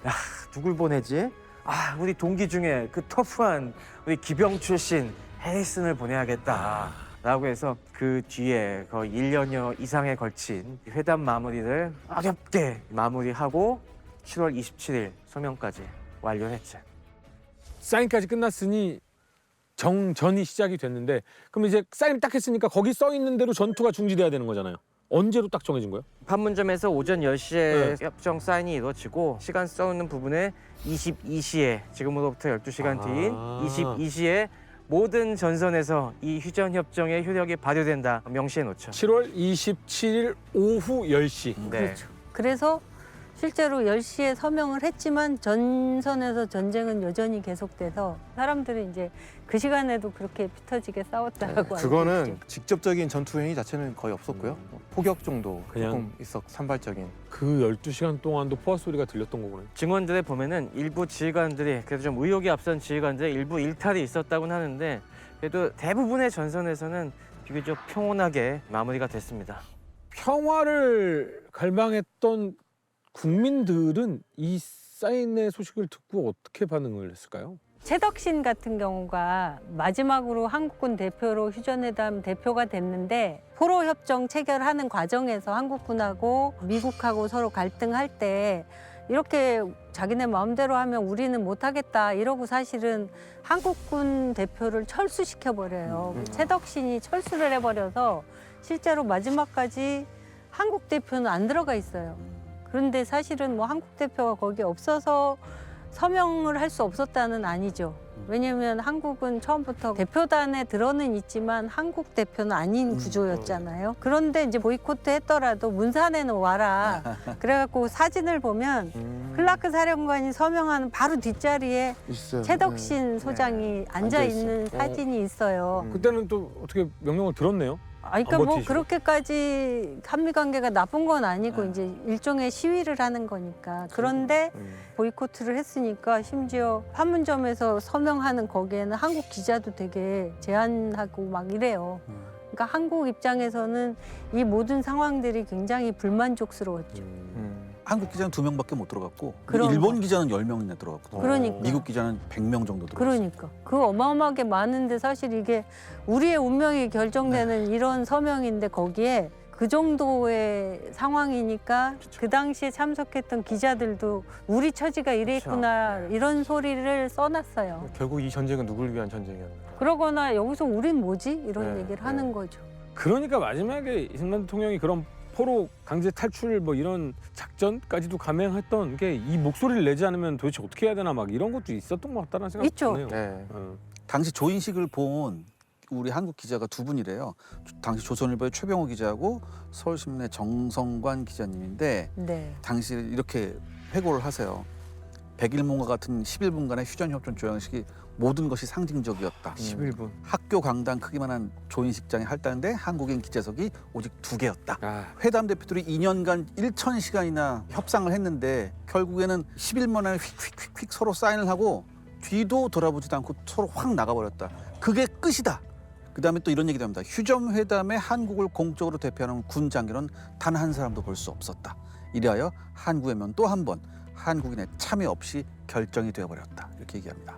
야 누굴 보내지? 아 우리 동기 중에 그 터프한 우리 기병 출신 해리슨을 보내야겠다. 라고 해서 그 뒤에 거의 1년여 이상에 걸친 회담 마무리를 어렵게 마무리하고 7월 27일 서명까지 완료했죠. 사인까지 끝났으니 정전이 시작이 됐는데 그럼 이제 사인 딱 했으니까 거기 써 있는 대로 전투가 중지돼야 되는 거잖아요. 언제로 딱 정해진 거예요? 판문점에서 오전 10시에 협정 사인이 이루어지고 시간 써있는 부분에 22시에 지금으로부터 12시간 뒤인 아. 22시에 모든 전선에서 이 휴전 협정의 효력이 발효된다 명시해 놓죠. 7월 27일 오후 10시. 네. 그렇죠. 그래서 실제로 10시에 서명을 했지만 전선에서 전쟁은 여전히 계속돼서 사람들이 이제 그 시간에도 그렇게 피터지게 싸웠다고 알고 그거는 있죠. 직접적인 전투 행위 자체는 거의 없었고요. 뭐 폭격 정도 그냥- 조금 있어 산발적인. 그 12시간 동안도 포화 소리가 들렸던 거구나. 증언들에 보면은 일부 지휘관들이 그래도 좀 의욕이 앞선 지휘관들의 일부 일탈이 있었다고는 하는데 그래도 대부분의 전선에서는 비교적 평온하게 마무리가 됐습니다. 평화를 갈망했던 국민들은 이 사인의 소식을 듣고 어떻게 반응을 했을까요? 최덕신 같은 경우가 마지막으로 한국군 대표로 휴전회담 대표가 됐는데 포로 협정 체결하는 과정에서 한국군하고 미국하고 서로 갈등할 때 이렇게 자기네 마음대로 하면 우리는 못하겠다 이러고 사실은 한국군 대표를 철수시켜 버려요. 최덕신이 철수를 해버려서 실제로 마지막까지 한국 대표는 안 들어가 있어요. 그런데 사실은 뭐 한국 대표가 거기 없어서 서명을 할 수 없었다는 아니죠. 왜냐하면 한국은 처음부터 대표단에 들어는 있지만 한국 대표는 아닌 구조였잖아요. 그런데 이제 보이콧 했더라도 문산에는 와라. 그래갖고 사진을 보면 클라크 사령관이 서명하는 바로 뒷자리에 있어요. 최덕신 소장이 앉아 있는 앉아있어요. 사진이 있어요. 그때는 또 어떻게 명령을 들었네요? 아, 그러니까 안 뭐 버티시고. 그렇게까지 한미 관계가 나쁜 건 아니고 네. 이제 일종의 시위를 하는 거니까. 그런데 보이콧을 했으니까 심지어 판문점에서 서명하는 거기에는 한국 기자도 되게 제한하고 막 이래요. 그러니까 한국 입장에서는 이 모든 상황들이 굉장히 불만족스러웠죠. 한국 기자는 2명밖에 못 들어갔고 그런 일본 거. 기자는 10명이나 들어갔거든요. 그러니까. 미국 기자는 100명 정도 들어갔어요. 그러니까 그 어마어마하게 많은데 사실 이게 우리의 운명이 결정되는 이런 서명인데 거기에 그 정도의 상황이니까 그 당시에 참석했던 기자들도 우리 처지가 이랬구나 이런 소리를 써놨어요. 결국 이 전쟁은 누굴 위한 전쟁이었나. 그러거나 여기서 우린 뭐지? 이런 네, 얘기를 네. 하는 거죠. 그러니까 마지막에 이승만 대통령이 그런 포로 강제 탈출 뭐 이런 작전까지도 감행했던 게 이 목소리를 내지 않으면 도대체 어떻게 해야 되나 막 이런 것도 있었던 것 같다는 생각이 있죠. 드네요. 네. 당시 조인식을 본 우리 한국 기자가 2분이래요. 당시 조선일보의 최병호 기자하고 서울신문의 정성관 기자님인데 네. 당시 이렇게 회고를 하세요. 100일몽과 같은 11분간의 휴전협정 조약식이 모든 것이 상징적이었다. 11분. 학교 강당 크기만한 조인식장에 할당돼 한국인 기자석이 오직 2개였다. 아, 회담 대표들이 2년간 1000시간이나 협상을 했는데 결국에는 10일 만에 휙휙휙휙 서로 사인을 하고 뒤도 돌아보지도 않고 서로 확 나가버렸다. 그게 끝이다. 그다음에 또 이런 얘기도 합니다. 휴전회담에 한국을 공적으로 대표하는 군 장교는 단 한 사람도 볼 수 없었다. 이래하여 한국에면 또 한 번 한국인의 참여 없이 결정이 되어버렸다. 이렇게 얘기합니다.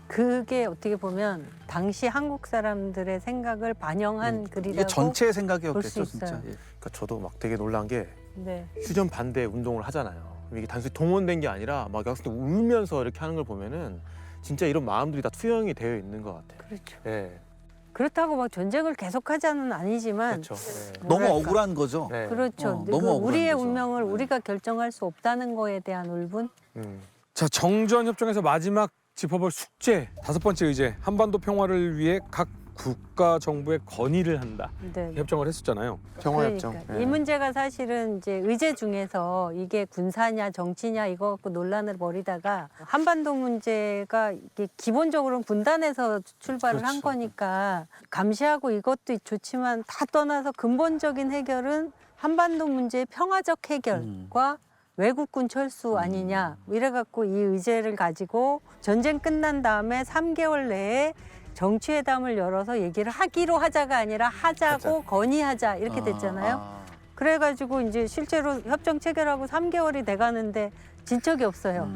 그게 어떻게 보면 당시 한국 사람들의 생각을 반영한 이게 글이라고 전체의 볼 수 생각이었겠죠, 있어요. 진짜. 예. 그러니까 저도 막 되게 놀란 게 네. 휴전 반대 운동을 하잖아요. 이게 단순히 동원된 게 아니라 막 여기서 울면서 이렇게 하는 걸 보면은 진짜 이런 마음들이 다 투영이 되어 있는 것 같아요. 그렇죠. 네. 그렇다고 막 전쟁을 계속하자는 아니지만 그렇죠. 네. 너무 뭐랄까. 억울한 거죠. 네. 그렇죠. 너무 그 억울한 우리의 거죠. 운명을 네. 우리가 결정할 수 없다는 거에 대한 울분. 자, 정전 협정에서 마지막 짚어볼 숙제 5번째 의제 한반도 평화를 위해 각 국가 정부에 건의를 한다. 네. 협정을 했었잖아요. 평화협정. 그러니까 네. 이 문제가 사실은 이제 의제 중에서 이게 군사냐 정치냐 이거 갖고 논란을 벌이다가 한반도 문제가 이게 기본적으로 분단해서 출발을 한 그렇죠. 거니까 감시하고 이것도 좋지만 다 떠나서 근본적인 해결은 한반도 문제의 평화적 해결과 외국군 철수 아니냐 이래갖고 이 의제를 가지고 전쟁 끝난 다음에 3개월 내에 정치회담을 열어서 얘기를 하기로 하자가 아니라 하자고 건의하자 이렇게 됐잖아요. 그래가지고 이제 실제로 협정 체결하고 3개월이 돼가는데 진척이 없어요.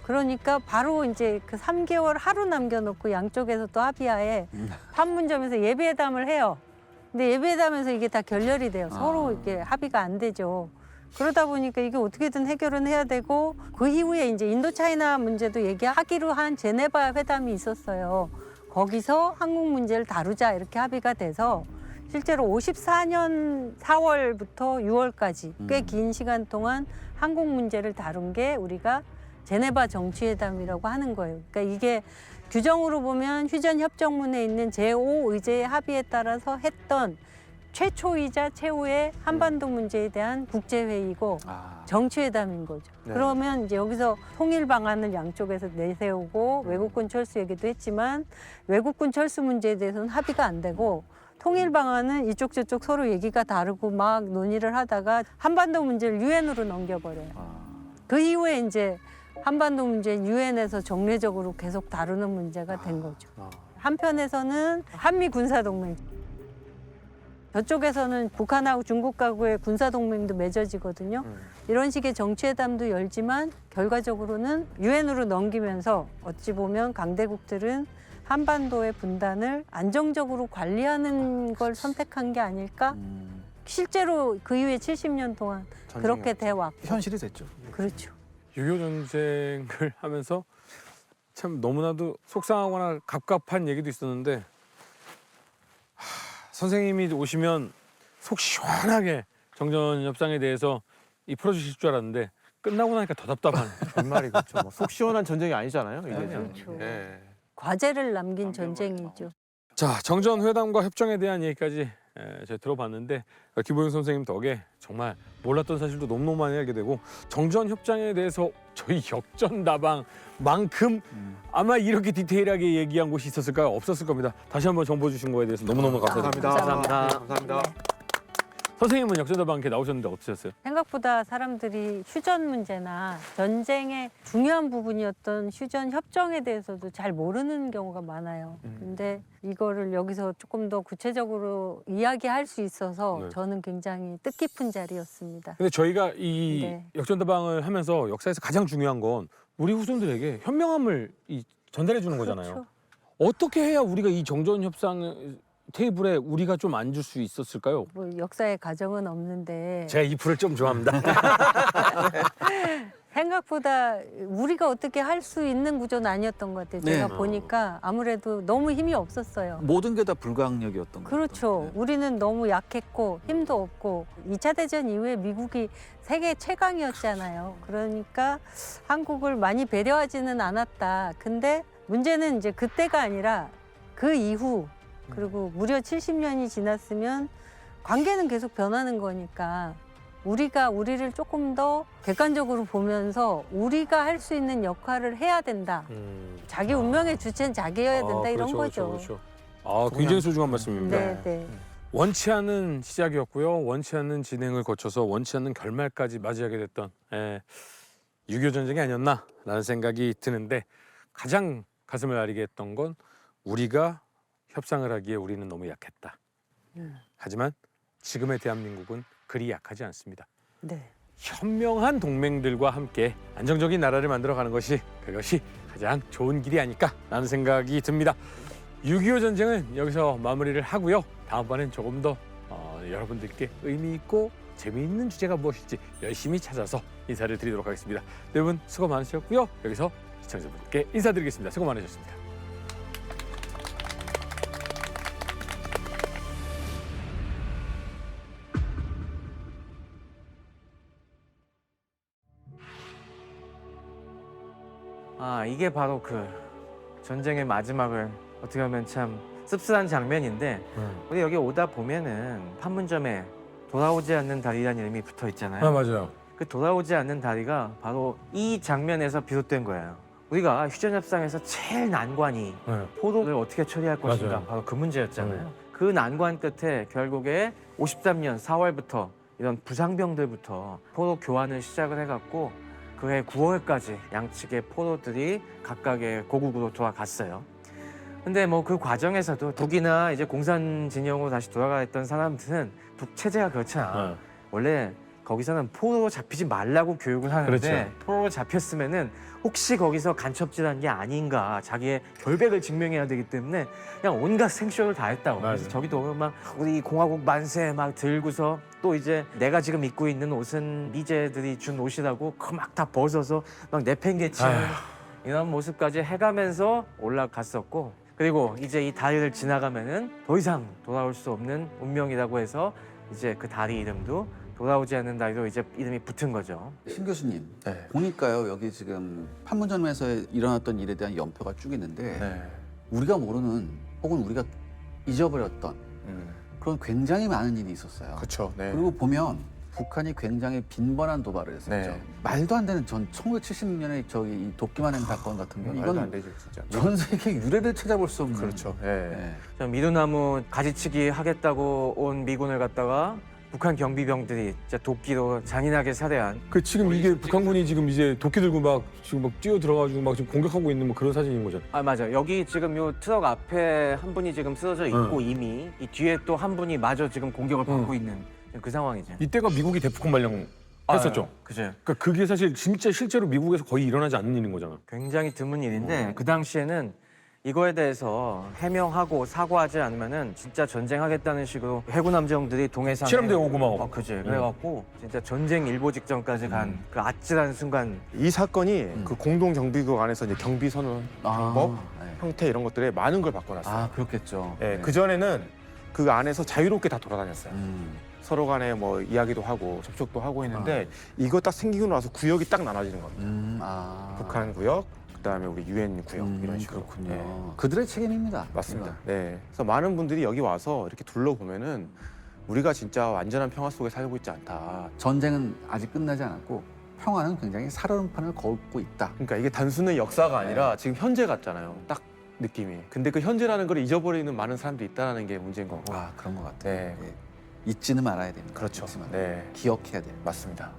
그러니까 바로 이제 그 3개월 하루 남겨놓고 양쪽에서 또 합의하에 판문점에서 예비회담을 해요. 근데 예비회담에서 이게 다 결렬이 돼요. 서로 이렇게 합의가 안 되죠. 그러다 보니까 이게 어떻게든 해결은 해야 되고 그 이후에 이제 인도차이나 문제도 얘기하기로 한 제네바 회담이 있었어요. 거기서 한국 문제를 다루자 이렇게 합의가 돼서 실제로 54년 4월부터 6월까지 꽤 긴 시간 동안 한국 문제를 다룬 게 우리가 제네바 정치회담이라고 하는 거예요. 그러니까 이게 규정으로 보면 휴전협정문에 있는 제5의제의 합의에 따라서 했던 최초이자 최후의 한반도 문제에 대한 국제회의고 정치회담인 거죠. 네. 그러면 이제 여기서 통일 방안을 양쪽에서 내세우고 외국군 철수 얘기도 했지만 외국군 철수 문제에 대해서는 합의가 안 되고 통일 방안은 이쪽 저쪽 서로 얘기가 다르고 막 논의를 하다가 한반도 문제를 유엔으로 넘겨버려요. 그 이후에 이제 한반도 문제 유엔에서 정례적으로 계속 다루는 문제가 된 거죠. 한편에서는 한미 군사동맹. 저쪽에서는 북한하고 중국하고의 군사동맹도 맺어지거든요. 이런 식의 정치회담도 열지만 결과적으로는 유엔으로 넘기면서 어찌 보면 강대국들은 한반도의 분단을 안정적으로 관리하는 걸 선택한 게 아닐까? 실제로 그 이후에 70년 동안 그렇게 돼 왔고. 현실이 됐죠. 그렇죠. 6.25 전쟁을 하면서 참 너무나도 속상하거나 갑갑한 얘기도 있었는데 선생님이 오시면 속 시원하게 정전 협상에 대해서 풀어주실 줄 알았는데 끝나고 나니까 더 답답하네. 정말이 그렇죠. 뭐속 시원한 전쟁이 아니잖아요. 이게. 그렇죠. 예. 과제를 남긴 전쟁이죠. 자, 정전 회담과 협정에 대한 얘기까지 제가 들어봤는데 김보영 선생님 덕에 정말 몰랐던 사실도 너무너무 많이 알게 되고 정전 협정에 대해서 저희 역전다방만큼 아마 이렇게 디테일하게 얘기한 곳이 있었을까요? 없었을 겁니다. 다시 한번 정보 주신 거에 대해서 너무너무 감사드립니다. 감사합니다. 감사합니다. 선생님은 역전다방 이렇게 나오셨는데 어떠셨어요? 생각보다 사람들이 휴전 문제나 전쟁의 중요한 부분이었던 휴전 협정에 대해서도 잘 모르는 경우가 많아요. 근데 이거를 여기서 조금 더 구체적으로 이야기할 수 있어서 네. 저는 굉장히 뜻깊은 자리였습니다. 근데 저희가 이 네. 역전다방을 하면서 역사에서 가장 중요한 건 우리 후손들에게 현명함을 전달해 주는 거잖아요. 그렇죠. 어떻게 해야 우리가 이 정전 협상 테이블에 우리가 좀 앉을 수 있었을까요? 뭐 역사의 가정은 없는데 제가 이 풀을 좀 좋아합니다. 생각보다 우리가 어떻게 할 수 있는 구조는 아니었던 것 같아요. 제가 네. 보니까 아무래도 너무 힘이 없었어요. 모든 게 다 불가항력이었던 거죠. 그렇죠. 우리는 너무 약했고 힘도 없고 2차 대전 이후에 미국이 세계 최강이었잖아요. 그러니까 한국을 많이 배려하지는 않았다. 근데 문제는 이제 그때가 아니라 그 이후 그리고 무려 70년이 지났으면 관계는 계속 변하는 거니까 우리가 우리를 조금 더 객관적으로 보면서 우리가 할 수 있는 역할을 해야 된다. 자기 운명의 주체는 자기여야 된다 이런 거죠. 그렇죠. 아, 굉장히 소중한 말씀입니다. 네, 네. 원치 않는 시작이었고요. 원치 않는 진행을 거쳐서 원치 않는 결말까지 맞이하게 됐던 6.25 전쟁이 아니었나라는 생각이 드는데 가장 가슴을 아리게 했던 건 우리가 협상을 하기에 우리는 너무 약했다. 하지만 지금의 대한민국은 그리 약하지 않습니다. 네. 현명한 동맹들과 함께 안정적인 나라를 만들어가는 것이 그것이 가장 좋은 길이 아닐까라는 생각이 듭니다. 6.25 전쟁은 여기서 마무리를 하고요. 다음번엔 조금 더 여러분들께 의미 있고 재미있는 주제가 무엇일지 열심히 찾아서 인사를 드리도록 하겠습니다. 네 분 수고 많으셨고요. 여기서 시청자분께 인사드리겠습니다. 수고 많으셨습니다. 아, 이게 바로 그 전쟁의 마지막을 어떻게 보면 참 씁쓸한 장면인데 우리 여기 오다 보면은 판문점에 돌아오지 않는 다리라는 이름이 붙어 있잖아요. 맞아요. 그 돌아오지 않는 다리가 바로 이 장면에서 비롯된 거예요. 우리가 휴전협상에서 제일 난관이 포로를 어떻게 처리할 것인가 맞아요. 바로 그 문제였잖아요. 그 난관 끝에 결국에 53년 4월부터 이런 부상병들부터 포로 교환을 시작을 해갖고 그해 9월까지 양측의 포로들이 각각의 고국으로 돌아갔어요. 근데 뭐 그 과정에서도 북이나 이제 공산 진영으로 다시 돌아가했던 사람들은 북 체제가 그렇잖아. 원래 거기서는 포로 잡히지 말라고 교육을 하는데 그렇죠. 포로 잡혔으면은 혹시 거기서 간첩질한 게 아닌가 자기의 결백을 증명해야 되기 때문에 그냥 온갖 생쇼를 다 했다고. 맞아요. 그래서 저기도 막 우리 공화국 만세 막 들고서 또 이제 내가 지금 입고 있는 옷은 미제들이 준 옷이라고 그 막 다 벗어서 막 내팽개치는 이런 모습까지 해가면서 올라갔었고 그리고 이제 이 다리를 지나가면은 더 이상 돌아올 수 없는 운명이라고 해서 이제 그 다리 이름도 돌아오지 않는 다리로 이제 이름이 붙은 거죠. 신 교수님 네. 보니까요 여기 지금 판문점에서 일어났던 일에 대한 연표가 쭉 있는데 네. 우리가 모르는 혹은 우리가 잊어버렸던 그런 굉장히 많은 일이 있었어요. 그렇죠. 네. 그리고 보면 북한이 굉장히 빈번한 도발을 했었죠. 네. 말도 안 되는 전 1976년에 저기 이 도끼만행 사건 같은 경우 말도 안 이건 되죠, 진짜. 전 세계 유례를 찾아볼 수 없는 그렇죠. 예. 네. 저 미루나무 가지치기 하겠다고 온 미군을 갖다가 북한 경비병들이 진짜 도끼로 잔인하게 살해한 그 지금 이게 북한군이 지금 이제 도끼 들고 막 지금 막 뛰어 들어가지고 막 지금 공격하고 있는 뭐 그런 사진인 거죠. 아 맞아 여기 지금 요 트럭 앞에 한 분이 지금 쓰러져 있고 이미 이 뒤에 또 한 분이 마저 지금 공격을 받고 있는 그 상황이죠. 이때가 미국이 대북한 발령했었죠. 그죠. 그러니까 그게 사실 진짜 실제로 미국에서 거의 일어나지 않는 일인 거잖아. 굉장히 드문 일인데 그 당시에는 이거에 대해서 해명하고 사과하지 않으면은 진짜 전쟁하겠다는 식으로 해군 함정들이 동해상에 실험대 오고 막. 그지. 그래갖고 진짜 전쟁 일보 직전까지 간 그 아찔한 순간. 이 사건이 그 공동 경비국 안에서 이제 경비 선언 방법, 네. 형태 이런 것들에 많은 걸 바꿔놨어요. 아 그렇겠죠. 예, 네. 그 전에는 그 안에서 자유롭게 다 돌아다녔어요. 음. 서로 간에 뭐 이야기도 하고 접촉도 하고 했는데 이거 딱 생기고 나서 구역이 딱 나눠지는 겁니다. 아. 북한 구역, 그다음에 우리 유엔 구역 이런 식으로. 그렇군요. 예, 그들의 책임입니다. 맞습니다. 네. 그래서 많은 분들이 여기 와서 이렇게 둘러보면은 우리가 진짜 완전한 평화 속에 살고 있지 않다. 전쟁은 아직 끝나지 않았고 평화는 굉장히 살얼음판을 걷고 있다. 그러니까 이게 단순한 역사가 아니라 지금 현재 같잖아요. 딱 느낌이. 근데 그 현재라는 걸 잊어버리는 많은 사람들이 있다는 게 문제인 거고. 아 그런 것 같아요. 네. 예. 잊지는 말아야 됩니다. 그렇죠. 잊지 말아야 네. 기억해야 돼요. 맞습니다.